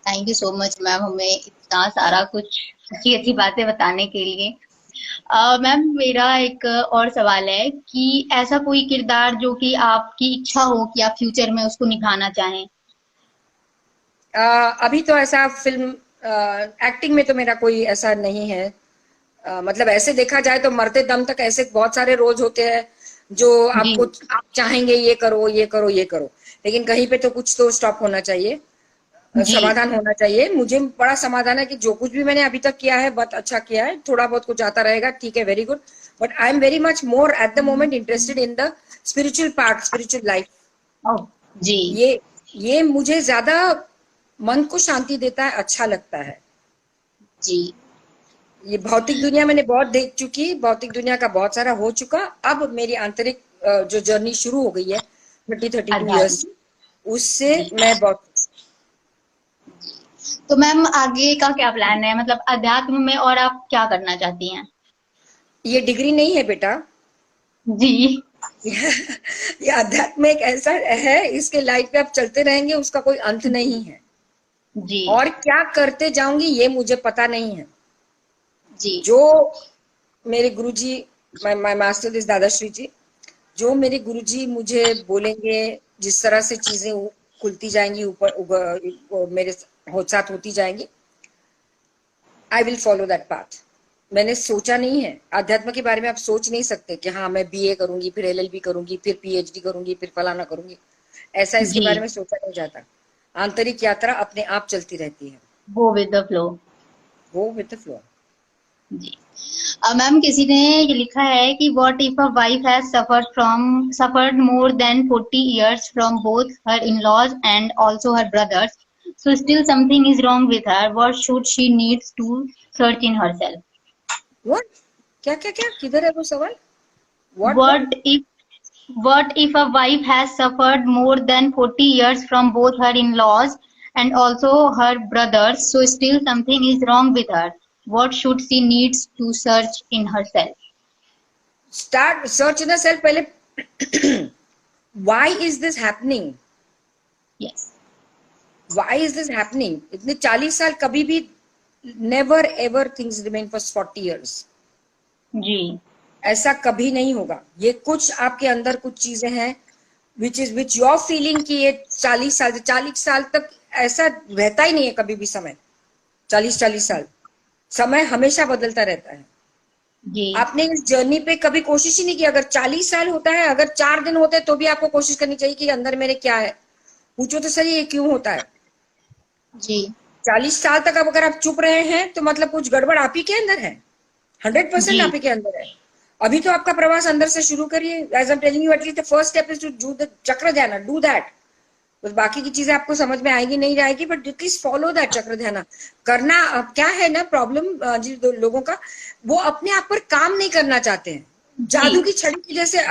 Thank you so much ma'am, हमें इतना सारा कुछ अच्छी अच्छी बातें बताने के लिए। मैम मेरा एक और सवाल है कि ऐसा कोई किरदार जो कि आपकी इच्छा हो कि आप फ्यूचर में उसको निभाना चाहें। अभी तो ऐसा फिल्म एक्टिंग में तो मेरा कोई ऐसा नहीं है। मतलब ऐसे देखा जाए तो मरते दम तक ऐसे बहुत सारे रोज होते हैं जो जी आपको आप चाहेंगे ये करो ये करो ये करो, लेकिन कहीं पे तो कुछ तो स्टॉप होना चाहिए, जी समाधान होना चाहिए। मुझे बड़ा समाधान है कि जो कुछ भी मैंने अभी तक किया है बहुत अच्छा किया है, थोड़ा बहुत कुछ आता रहेगा, ठीक है, very good, but I am very much more at the moment interested in the spiritual part, spiritual life. ओह जी ये मुझे ज्यादा मन को शांति देता है, अच्छा लगता है। जी ये भौतिक दुनिया मैंने बहुत देख चुकी, भौतिक दुनिया का बहुत सारा हो चुका, अब मेरी आंतरिक जो जर्नी शुरू हो गई है 32 ईयर्स, अध्यात्म। उससे जी मैं बहुत तो मैम आगे का क्या प्लान है, मतलब अध्यात्म में और आप क्या करना चाहती हैं। ये डिग्री नहीं है बेटा। जी ये अध्यात्म एक ऐसा है, इसके लाइफ पे आप चलते रहेंगे, उसका कोई अंत नहीं है। जी और क्या करते जाऊंगी ये मुझे पता नहीं है। जी जो मेरे गुरुजी, माय मास्टर इज दादाश्री जी, जो मेरे गुरुजी मुझे बोलेंगे, जिस तरह से चीजें खुलती जाएंगी, ऊपर मेरे साथ होती जाएंगी, I will follow that path. मैंने सोचा नहीं है अध्यात्म के बारे में, आप सोच नहीं सकते कि हाँ मैं बीए करूंगी, फिर एलएलबी करूंगी, फिर पीएचडी करूंगी, फिर फलाना करूंगी, ऐसा इसके जी बारे में सोचा नहीं जाता। आंतरिक यात्रा अपने आप चलती रहती है, गो विद द फ्लो। वो विद द फ्लो। जी मैम किसी ने ये लिखा है कि what if a wife has suffered more than 40 years from both her in laws and also her brothers, so still something is wrong with her. What should she needs to search in herself? What? क्या क्या क्या किधर है वो सवाल? What? What if a wife has suffered more than 40 years from both her in-laws and also her brothers, so still something is wrong with her? What should she needs to search in herself? Start search in herself पहले. Why is this happening? Yes. Why is this happening? इतने 40 साल कभी भी never ever things remain for 40 years. जी. ऐसा कभी नहीं होगा. ये कुछ आपके अंदर कुछ चीजें हैं which you're feeling कि ये 40 साल तक ऐसा रहता ही नहीं है कभी भी समय. 40 साल समय हमेशा बदलता रहता है. जी. आपने इस जर्नी पे कभी कोशिश ही नहीं की. अगर 40 साल होता है, अगर 4 दिन होते हैं तो भी आपको कोशिश करनी चाहिए कि अंदर मेरे क्या है. पूछो तो सही ये क्यों होता है. जी. 40 साल तक अब अगर आप चुप रहे हैं तो मतलब कुछ गड़बड़ आप ही के अंदर है. 100% आप ही के अंदर है. अभी तो आपका प्रवास अंदर से शुरू करिए. As I am telling you, at least the first step is to do the chakra dhyan. Do that. बस बाकी की चीजें आपको समझ में आएगी नहीं जाएगी, बट एटलीस्ट फॉलो दैट चक्र ध्यान करना. अब क्या है ना प्रॉब्लम जिन लोगों का, वो अपने आप पर काम नहीं करना चाहते हैं. जादू की छड़ी की जैसे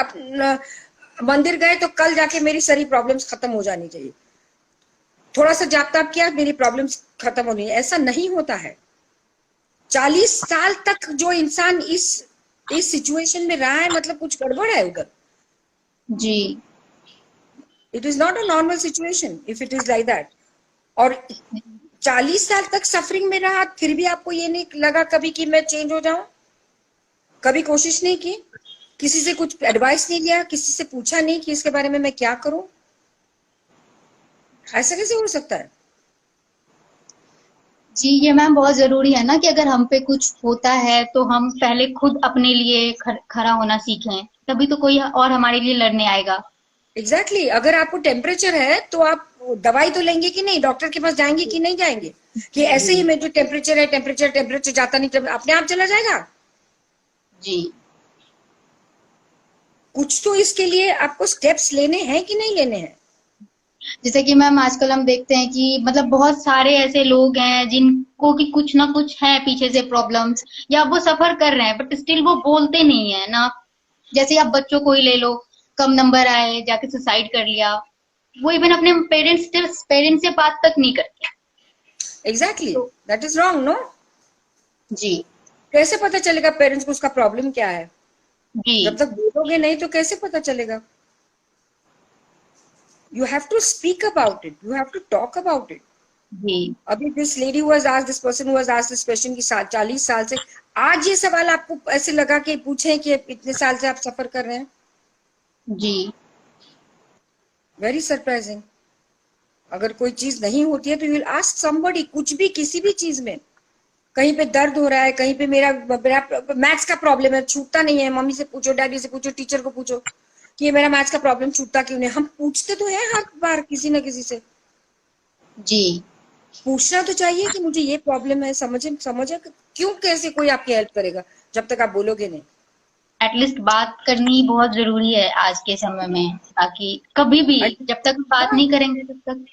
मंदिर गए तो कल जाके मेरी सारी प्रॉब्लम्स खत्म हो जानी चाहिए. थोड़ा सा जाप ताप किया मेरी प्रॉब्लम्स खत्म होनी है. ऐसा नहीं होता है. 40 साल तक जो इंसान इस सिचुएशन में रहा है मतलब कुछ गड़बड़ है उधर. जी. It is not a normal situation if it is like that. और 40 साल तक सफरिंग में रहा फिर भी आपको ये नहीं लगा कभी कि मैं चेंज हो जाऊं. कभी कोशिश नहीं की, किसी से कुछ एडवाइस नहीं लिया, किसी से पूछा नहीं कि इसके बारे में मैं क्या करूं. ऐसा कैसे हो सकता है? जी, ये मैम बहुत जरूरी है ना कि अगर हम पे कुछ होता है तो हम पहले खुद अपने लिए खड़ा होना सीखें, तभी तो कोई और हमारे लिए लड़ने आएगा. एग्जैक्टली. अगर आपको टेम्परेचर है तो आप दवाई तो लेंगे कि नहीं, डॉक्टर के पास जाएंगे कि नहीं जाएंगे, कि ऐसे ही में जो टेम्परेचर है टेम्परेचर जाता नहीं अपने आप चला जाएगा. जी. कुछ तो इसके लिए आपको स्टेप्स लेने हैं कि नहीं लेने हैं. जैसे कि मैम आजकल हम देखते हैं कि मतलब बहुत सारे ऐसे लोग हैं जिनको कि कुछ ना कुछ है पीछे से प्रॉब्लम्स, या वो सफर कर रहे हैं बट स्टिल वो बोलते नहीं है ना. जैसे आप बच्चों को ही ले लो, कम नंबर आए जाके सुसाइड कर लिया, वो इवन अपने पेरेंट्स से बात तक नहीं करते. Exactly. That is wrong. No. जी. कैसे पता चलेगा पेरेंट्स को उसका प्रॉब्लम क्या है? जी. जब तक बोलोगे नहीं तो कैसे पता चलेगा? You have to speak about it. You have to talk about it. जी. अभी this lady who has asked, this person who has asked this question कि 40 साल से आज ये सवाल आपको ऐसे लगा कि पूछें कि इतने साल से आप सफर कर रहे हैं. जी. Very surprising. अगर कोई चीज नहीं होती है तो यू विल आस्क समबडी. कुछ भी किसी भी चीज में कहीं पे दर्द हो रहा है, कहीं पे मेरा मैथ्स का प्रॉब्लम है, छूटता नहीं है, मम्मी से पूछो, डैडी से पूछो, टीचर को पूछो कि ये मेरा मैथ्स का प्रॉब्लम छूटता क्यों नहीं. हम पूछते तो हैं हर बार किसी ना किसी से. जी. पूछना तो चाहिए कि मुझे ये प्रॉब्लम है, समझे क्यों. कैसे कोई आपकी हेल्प करेगा जब तक आप बोलोगे नहीं. एटलीस्ट बात करनी बहुत जरूरी है आज के समय में, ताकि कभी भी जब तक बात नहीं करेंगे तब तक.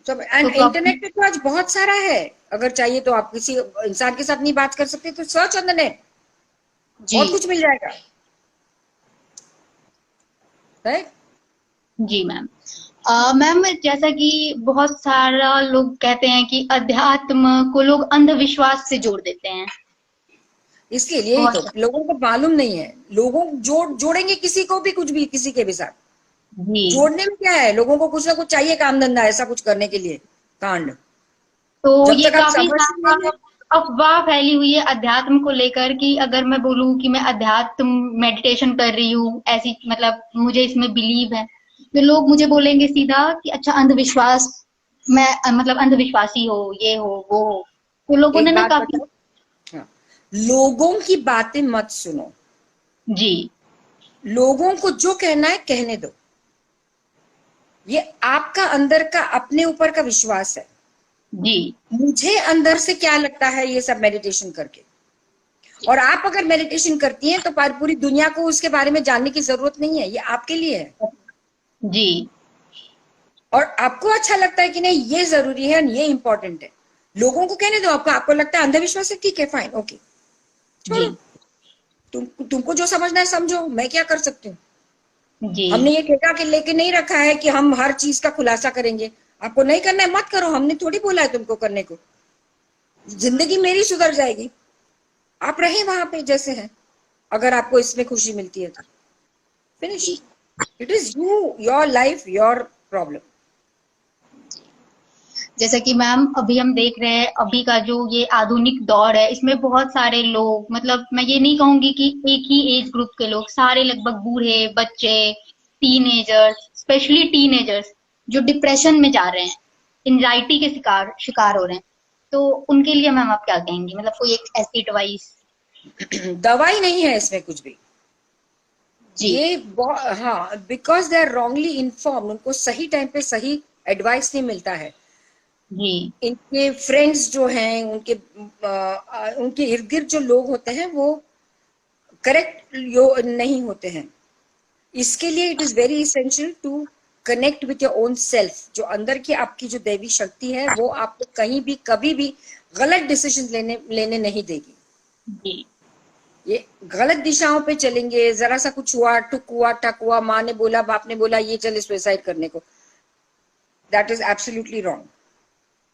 एंड इंटरनेट पे तो आज बहुत सारा है. अगर चाहिए तो आप किसी इंसान के साथ नहीं बात कर सकते तो सर्च ऑन द नेट, बहुत कुछ मिल जाएगा. जी मैम. मैम जैसा कि बहुत सारा लोग कहते हैं कि अध्यात्म को लोग अंधविश्वास से जोड़ देते हैं. इसके लिए तो लोगों को मालूम नहीं है. लोगों जोड़ेंगे किसी को भी, कुछ भी किसी के भी साथ. जोड़ने में क्या है, लोगों को कुछ ना कुछ चाहिए काम धंधा ऐसा कुछ करने के लिए कांड. तो ये काफी अफवाह फैली हुई है अध्यात्म को लेकर कि अगर मैं बोलूं कि मैं अध्यात्म मेडिटेशन कर रही हूँ, ऐसी मतलब मुझे इसमें बिलीव है, तो लोग मुझे बोलेंगे सीधा कि अच्छा अंधविश्वास, मैं मतलब अंधविश्वासी हो, ये हो वो हो. तो लोगों ने ना काफी लोगों की बातें मत सुनो. जी. लोगों को जो कहना है कहने दो. ये आपका अंदर का अपने ऊपर का विश्वास है. जी. मुझे अंदर से क्या लगता है ये सब मेडिटेशन करके. और आप अगर मेडिटेशन करती हैं तो पूरी दुनिया को उसके बारे में जानने की जरूरत नहीं है. ये आपके लिए है. जी. और आपको अच्छा लगता है कि नहीं ये जरूरी है, ये इंपॉर्टेंट है, लोगों को कहने दो। आपको लगता है अंधविश्वास है, ठीक है, फाइन, ओके, जी छोड़ो। तुमको जो समझना है समझो, मैं क्या कर सकती हूँ। जी हमने ये ठेका के लेके नहीं रखा है कि हम हर चीज का खुलासा करेंगे। आपको नहीं करना है मत करो, हमने थोड़ी बोला है तुमको करने को। जिंदगी मेरी सुधर जाएगी, आप रहे वहां पे जैसे हैं, अगर आपको इसमें खुशी मिलती है तो फिनिश। जी। It is you, your life, your problem. जैसा कि मैम अभी हम देख रहे हैं, अभी का जो ये आधुनिक दौर है, इसमें बहुत सारे लोग, मतलब मैं ये नहीं कहूंगी कि एक ही एज ग्रुप के लोग, सारे लगभग बूढ़े, बच्चे, टीनेजर्स, स्पेशली टीनेजर्स जो डिप्रेशन में जा रहे हैं, एंजाइटी के शिकार शिकार हो रहे हैं। तो उनके लिए मैम आप क्या कहेंगी, मतलब कोई एक ऐसी एडवाइस? दवाई नहीं है इसमें कुछ भी। जी ये हाँ, because they are wrongly inform, उनको सही टाइम पे सही एडवाइस नहीं मिलता है। जी इनके फ्रेंड्स जो हैं, उनके इर्द गिर्द जो लोग होते हैं वो करेक्ट नहीं होते हैं। इसके लिए it is very essential to connect with your own self. जो अंदर की आपकी जो दैवी शक्ति है वो आपको कहीं भी कभी भी गलत डिसीजन लेने नहीं देगी। जी ये गलत दिशाओं पे चलेंगे, जरा सा कुछ हुआ, टुक हुआ, टक हुआ, माँ ने बोला, बाप ने बोला, ये चले सुसाइड करने को, दैट इज एब्सोल्युटली रॉन्ग,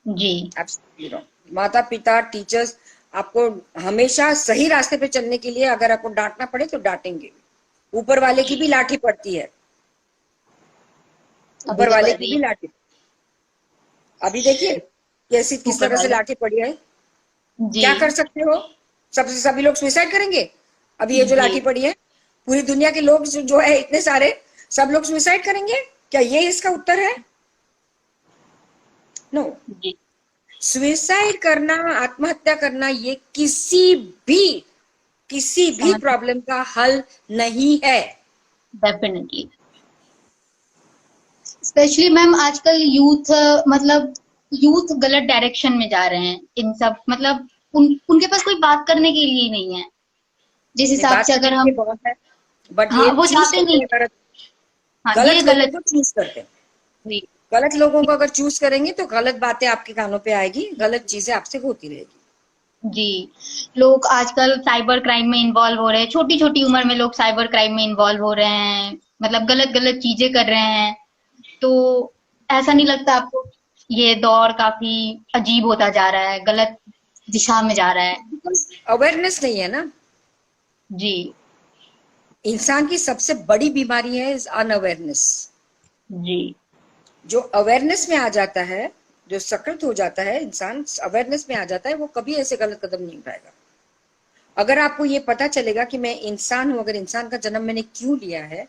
जी एब्सोल्युटली रॉन्ग। माता पिता, टीचर्स आपको हमेशा सही रास्ते पे चलने के लिए अगर आपको डांटना पड़े तो डांटेंगे। ऊपर वाले की भी लाठी पड़ती है, अभी ऊपर तो वाले बढ़ की रही भी है लाठी। अभी देखिए कैसी किस ऊपर तरह से वाले। लाठी पड़ी है। जी क्या कर सकते हो, सभी लोग सुसाइड करेंगे। अभी ये जो जी लाठी पड़ी है, पूरी दुनिया के लोग जो है इतने सारे, सब लोग सुसाइड करेंगे क्या? ये इसका उत्तर है? नो। जी सुसाइड करना, आत्महत्या करना, ये किसी भी समझ, प्रॉब्लम का हल नहीं है। डेफिनेटली। स्पेशली मैम आजकल यूथ, मतलब यूथ गलत डायरेक्शन में जा रहे हैं, इन सब मतलब उनके पास कोई बात करने के लिए ही नहीं है, जिस नहीं, हिसाब बात से करने अगर के लिए हम, बहुत है, बट हाँ ये वो चूज चाहते करते नहीं। हैं गलत, हाँ ये गलत लोगों गलत। को चूज करते हैं। जी गलत लोगों को अगर चूज करेंगे तो गलत बातें आपके कानों पे आएगी, गलत चीजें आपसे होती रहेगी। जी। लोग आजकल साइबर क्राइम में इन्वॉल्व हो रहे हैं, छोटी छोटी उम्र में लोग साइबर क्राइम में इन्वॉल्व हो रहे हैं, मतलब गलत गलत चीजें कर रहे हैं। तो ऐसा नहीं लगता आपको ये दौर काफी अजीब होता जा रहा है, गलत दिशा में जा रहा है? अवेयरनेस नहीं है ना। जी इंसान की सबसे बड़ी बीमारी है इज अनअवेयरनेस। जी जो अवेयरनेस में आ जाता है, जो सकृत हो जाता है, इंसान अवेयरनेस में आ जाता है, वो कभी ऐसे गलत कदम नहीं उठाएगा। अगर आपको ये पता चलेगा कि मैं इंसान हूं, अगर इंसान का जन्म मैंने क्यों लिया है,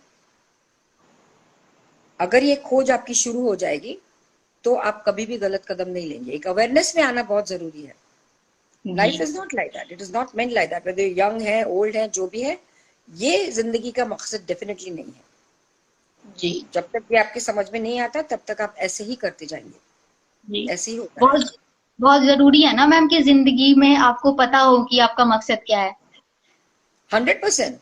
अगर ये खोज आपकी शुरू हो जाएगी तो आप कभी भी गलत कदम नहीं लेंगे। एक अवेयरनेस में आना बहुत जरूरी है। लाइफ जी is not like that, it is not meant like that, whether young है, ओल्ड है, जो भी है, ये जिंदगी का मकसद डेफिनेटली नहीं है। जी जब तक ये आपके समझ में नहीं आता तब तक आप ऐसे ही करते जाएंगे, जी। ऐसे ही होता बहुत रहेगा। बहुत जरूरी है ना मैम कि जिंदगी में आपको पता हो कि आपका मकसद क्या है। 100%।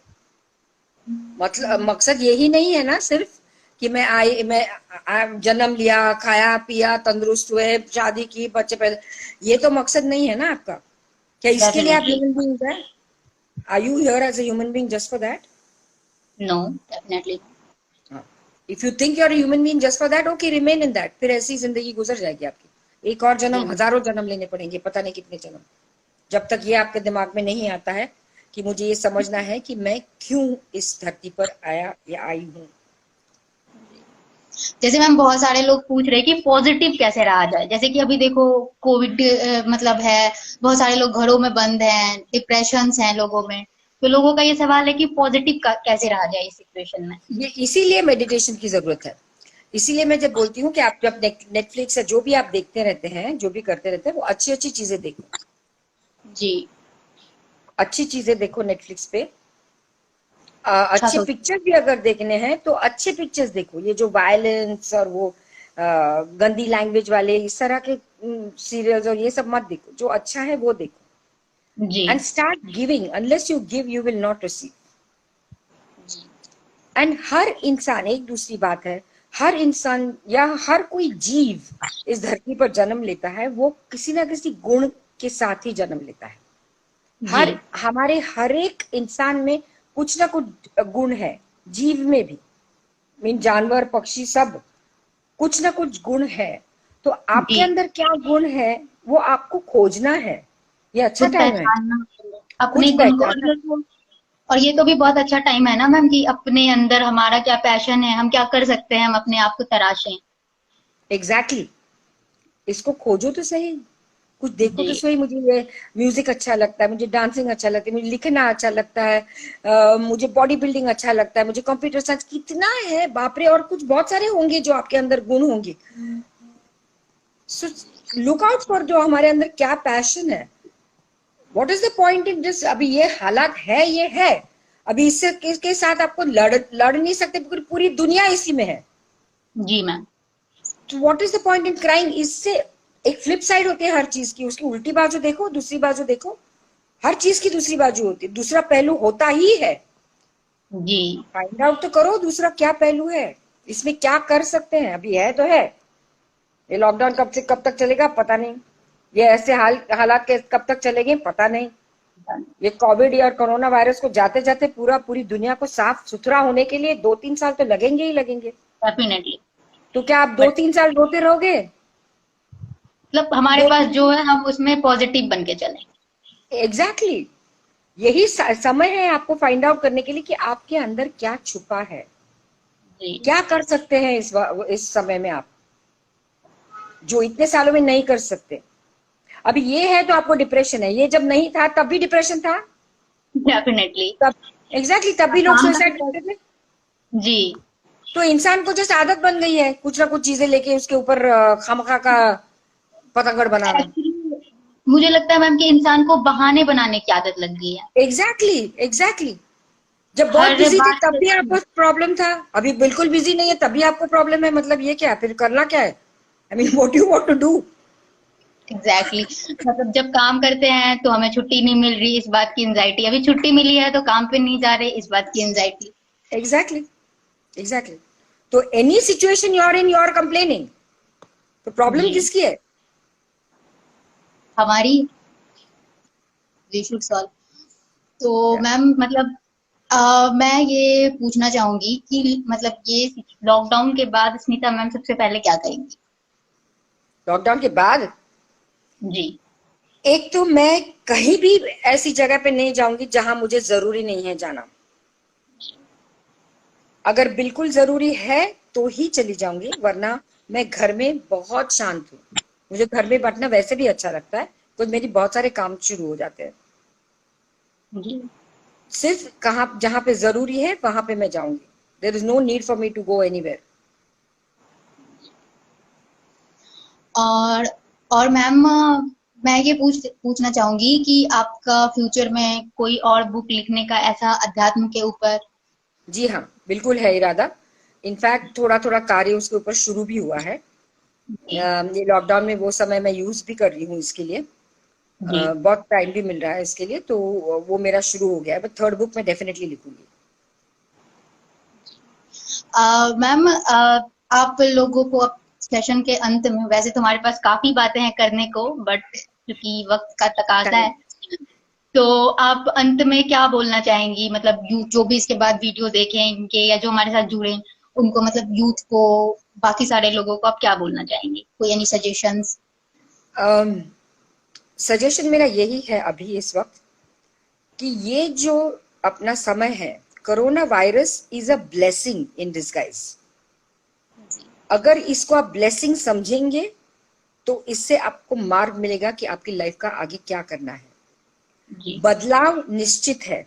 मतलब मकसद यही नहीं है ना सिर्फ कि मैं जन्म लिया, खाया पिया, तंदुरुस्त हुए, शादी की, बच्चे पैदा, ये तो मकसद नहीं है ना आपका। क्या इसके लिए आप डेफिनेटली ह्यूमन बीइंग है? Are you here as a human being just for that? No, definitely. If you think you are human being just for that, okay, remain in that, फिर ऐसी जिंदगी गुजर जाएगी आपकी। एक और जी जन्म, हजारों जन्म लेने पड़ेंगे, पता नहीं कितने जन्म, जब तक ये आपके दिमाग में नहीं आता है कि मुझे ये समझना है कि मैं क्यों इस धरती पर आया या आई हूँ। जैसे मैम बहुत सारे लोग पूछ रहे हैं कि पॉजिटिव कैसे रहा जाए, जैसे कि अभी देखो कोविड मतलब है, बहुत सारे लोग घरों में बंद हैं, डिप्रेशन हैं लोगों में। तो लोगों का ये सवाल है कि पॉजिटिव कैसे रहा जाए इस सिचुएशन में? ये इसीलिए मेडिटेशन की जरूरत है। इसीलिए मैं जब बोलती हूँ कि आप जब नेटफ्लिक्स या जो भी आप देखते रहते हैं, जो भी करते रहते हैं, वो अच्छी अच्छी चीजें देखो, जी अच्छी चीजें देखो नेटफ्लिक्स पे। अच्छा अच्छे सोच। पिक्चर भी अगर देखने हैं तो अच्छे पिक्चर्स देखो। ये जो वायलेंस और वो गंदी लैंग्वेज वाले इस तरह के सीरियल्स और ये सब मत देखो, जो अच्छा है वो देखो। जी and start giving, unless you give you will not receive. जी एंड हर इंसान, एक दूसरी बात है, हर इंसान या हर कोई जीव इस धरती पर जन्म लेता है, वो किसी ना किसी गुण के साथ ही जन्म लेता है। जी। हमारे हर एक इंसान में कुछ ना कुछ गुण है, जीव में भी, मीन जानवर पक्षी सब कुछ ना कुछ गुण है। तो आपके जी, अंदर क्या गुण है वो आपको खोजना है। ये अच्छा खुद टाइम है, पहचानना अपने कुछ गुण को। पहचानना। और ये तो भी बहुत अच्छा टाइम है ना मैम कि अपने अंदर हमारा क्या पैशन है, हम क्या कर सकते हैं, हम अपने आप को तराशें। एग्जैक्टली, इसको खोजो तो सही, कुछ देखो जी। तो सही। मुझे ये म्यूजिक अच्छा लगता है, मुझे डांसिंग अच्छा लगता है, मुझे लिखना अच्छा लगता है, मुझे बॉडी बिल्डिंग अच्छा लगता है, मुझे कंप्यूटर साइंस, कितना है बाप रे। और कुछ बहुत सारे होंगे जो आपके अंदर गुण होंगे। सो लुक आउट फॉर जो हमारे अंदर क्या पैशन है। What is the point in this. अभी ये हालात है, ये है, अभी इससे इसके साथ आपको लड़ नहीं सकते क्योंकि पूरी दुनिया इसी में है। जी मैम। तो what is the point in crying. इससे एक फ्लिप साइड होती है हर चीज की, उसकी उल्टी बाजू देखो, दूसरी बाजू देखो। हर चीज की दूसरी बाजू होती है, दूसरा पहलू होता ही है। जी। फाइंड आउट तो करो दूसरा क्या पहलू है, इसमें क्या कर सकते हैं। अभी है तो है, ये लॉकडाउन कब से कब तक चलेगा पता नहीं, ये ऐसे हालात के कब तक चलेंगे पता नहीं। ये कोविड या कोरोना वायरस को जाते जाते पूरी दुनिया को साफ सुथरा होने के लिए 2-3 साल तो लगेंगे ही लगेंगे। डेफिनेटली। तो क्या आप दो बट तीन साल रोते रहोगे। मतलब हमारे दो पास तीन जो है हम उसमें पॉजिटिव बन के चलें। एग्जैक्टली exactly, यही समय है आपको फाइंड आउट करने के लिए कि आपके अंदर क्या छुपा है, जी। क्या कर सकते हैं इस समय में आप, जो इतने सालों में नहीं कर सकते। अभी ये है तो आपको डिप्रेशन है, ये जब नहीं था तब भी डिप्रेशन था। डेफिनेटली। तब एग्जैक्टली तब भी लोग काम सुसाइड का। करते थे। जी। तो इंसान को जैसे आदत बन गई है कुछ ना कुछ चीजें लेके उसके ऊपर खामखा का पतंगड़ बनाना। एक्चुअली मुझे लगता है मैम कि इंसान को बहाने बनाने की आदत लग गई है। एग्जैक्टली एग्जैक्टली, जब बहुत हर बिजी थे बात तब से। भी आपको प्रॉब्लम था, अभी बिल्कुल बिजी नहीं है तभी आपको प्रॉब्लम है। मतलब ये क्या, फिर करना क्या है। I mean what you want to do. Exactly मतलब जब काम करते हैं तो हमें छुट्टी नहीं मिल रही, इस बात की एंजाइटी। अभी छुट्टी मिली है तो काम पे नहीं जा रहे, इस बात की एंजाइटी। Exactly exactly. तो any situation you are in, you are complaining, तो प्रॉब्लम जी। किसकी है। हमारी वी शुड सॉल्व। तो Yeah. मैम मतलब मैं ये पूछना चाहूंगी कि मतलब ये लॉकडाउन के बाद स्मिता मैम सबसे पहले क्या करेंगी? लॉकडाउन के बाद जी। एक तो मैं कहीं भी ऐसी जगह पे नहीं जाऊंगी जहां मुझे जरूरी नहीं है जाना। अगर बिल्कुल जरूरी है तो ही चली जाऊंगी, वरना मैं घर में बहुत शांत हूँ। मुझे घर में बैठना वैसे भी अच्छा लगता है, तो मेरी बहुत सारे काम शुरू हो जाते हैं। जी। सिर्फ कहाँ जहां पे जरूरी है वहां पे मैं जाऊंगी। There is no need for me to go anywhere. और और मैम मैं ये पूछना चाहूंगी कि आपका फ्यूचर में कोई और बुक लिखने का ऐसा अध्यात्म के ऊपर? जी हाँ, बिल्कुल है इरादा। इनफैक्ट थोड़ा थोड़ा कार्य उसके ऊपर शुरू भी हुआ है। जी। ये लॉकडाउन में वो समय मैं यूज भी कर रही हूँ इसके लिए। जी। बहुत टाइम भी मिल रहा है इसके लिए, तो वो मेरा शुरू हो गया है। बट थर्ड बुक मैं डेफिनेटली लिखूंगी। मैम आप लोगों को अब सेशन के अंत में, वैसे तो हमारे पास काफी बातें हैं करने को, बट क्योंकि वक्त का तकाजा टाइम है, तो आप अंत में क्या बोलना चाहेंगी? मतलब जो भी इसके बाद वीडियो देखें इनके या जो हमारे साथ जुड़े उनको, मतलब यूथ को, बाकी सारे लोगों को आप क्या बोलना चाहेंगे? कोई एनी सजेशंस? सजेशन मेरा यही है अभी इस वक्त कि ये जो अपना समय है, corona virus is a blessing in disguise. अगर इसको आप ब्लेसिंग समझेंगे तो इससे आपको मार्ग मिलेगा कि आपकी लाइफ का आगे क्या करना है। जी। बदलाव निश्चित है।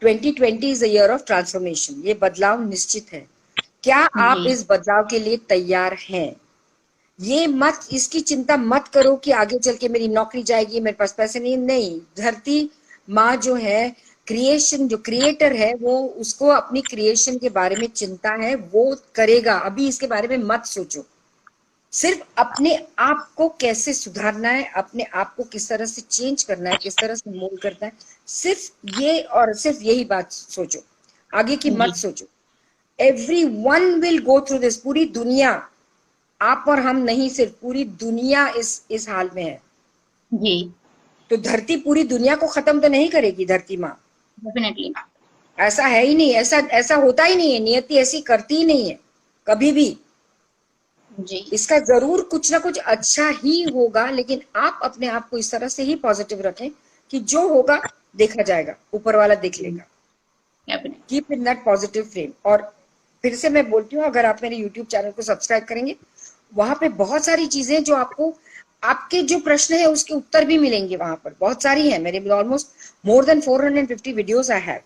2020 is a year of transformation. ये बदलाव निश्चित है। क्या आप जी। इस बदलाव के लिए तैयार हैं। ये मत, इसकी चिंता मत करो कि आगे चल के मेरी नौकरी जाएगी, मेरे पास पैसे नहीं। धरती माँ जो है, क्रिएशन जो क्रिएटर है, वो उसको अपनी क्रिएशन के बारे में चिंता है, वो करेगा। अभी इसके बारे में मत सोचो। सिर्फ अपने आप को कैसे सुधारना है, अपने आप को किस तरह से चेंज करना है, किस तरह से मोल्ड करना है, सिर्फ ये और सिर्फ यही बात सोचो। आगे की जी। मत सोचो। everyone will go through this. पूरी दुनिया, आप और हम नहीं, सिर्फ पूरी दुनिया इस हाल में है। जी, तो धरती पूरी दुनिया को खत्म तो नहीं करेगी, धरती माँ, डेफिनेटली। ऐसा है ही नहीं, ऐसा होता ही नहीं है, नियति ऐसी करती ही नहीं है कभी भी। जी, इसका जरूर कुछ ना कुछ अच्छा ही होगा, लेकिन आप अपने आप को इस तरह से ही पॉजिटिव रखें कि जो होगा देखा जाएगा, ऊपर वाला देख लेगा। Definitely. Keep in that positive frame. और फिर से मैं बोलती हूँ, अगर आप मेरे यूट्यूब चैनल को सब्सक्राइब करेंगे, वहां पे बहुत सारी चीजें जो आपको, आपके जो प्रश्न है उसके उत्तर भी मिलेंगे, वहां पर बहुत सारी है। मेरे almost more than 450 videos I have.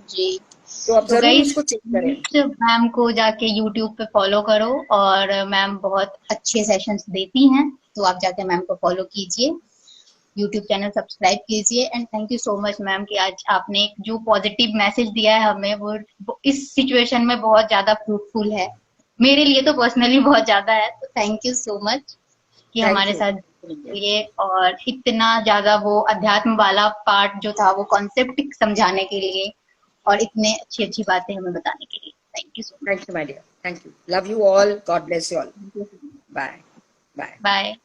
जी, तो आप तो जरूर गाइस उसको चेक करें। मैम को जाके यूट्यूब पे फॉलो करो, और मैम बहुत अच्छे सेशंस देती हैं, तो आप जाके मैम को फॉलो कीजिए, यूट्यूब चैनल सब्सक्राइब कीजिए। And thank you so much ma'am कि आज आपने एक जो पॉजिटिव मैसेज दिया है हमें, वो इस सिचुएशन में बहुत ज्यादा फ्रूटफुल है, मेरे लिए तो पर्सनली बहुत ज्यादा है। तो थैंक यू सो मच कि थैंक हमारे यू। साथ ये, और इतना ज्यादा वो अध्यात्म वाला पार्ट जो था वो कॉन्सेप्ट समझाने के लिए, और इतने अच्छी अच्छी बातें हमें बताने के लिए। Thank you so thank you my dear, thank you, love you all, God bless you all, much. Bye bye. Bye.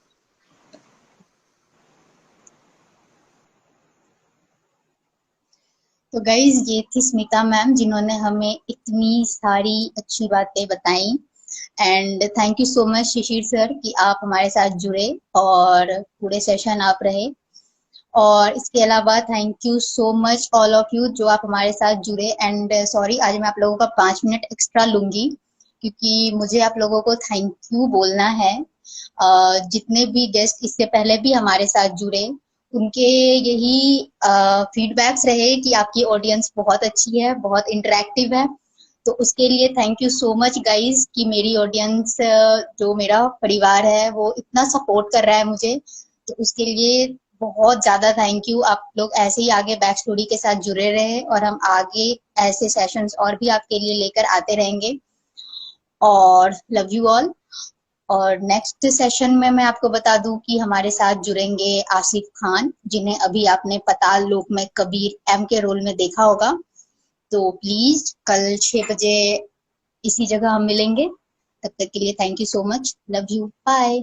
तो गाइज ये थी स्मिता मैम, जिन्होंने हमें इतनी सारी अच्छी बातें बताई। And thank you so much Shishir sir कि आप हमारे साथ जुड़े और पूरे सेशन आप रहे। और इसके अलावा thank you so much all of you जो आप हमारे साथ जुड़े। एंड सॉरी, आज मैं आप लोगों का 5 मिनट एक्स्ट्रा लूंगी, क्योंकि मुझे आप लोगों को थैंक यू बोलना है। जितने भी गेस्ट इससे पहले भी हमारे साथ जुड़े, उनके यही फीडबैक्स रहे कि आपकी ऑडियंस बहुत अच्छी है, बहुत इंटरेक्टिव है। तो उसके लिए thank you so much guys कि मेरी ऑडियंस, जो मेरा परिवार है, वो इतना सपोर्ट कर रहा है मुझे। तो उसके लिए बहुत ज्यादा थैंक यू। आप लोग ऐसे ही आगे बैक स्टोरी के साथ जुड़े रहे, और हम आगे ऐसे सेशंस और भी आपके लिए लेकर आते रहेंगे। और लव यू ऑल। और नेक्स्ट सेशन में मैं आपको बता दूं कि हमारे साथ जुड़ेंगे आसिफ खान, जिन्हें अभी आपने पाताल लोक में कबीर एम के रोल में देखा होगा। तो प्लीज कल 6 बजे इसी जगह हम मिलेंगे। तब तक के लिए thank you so much, love you, bye.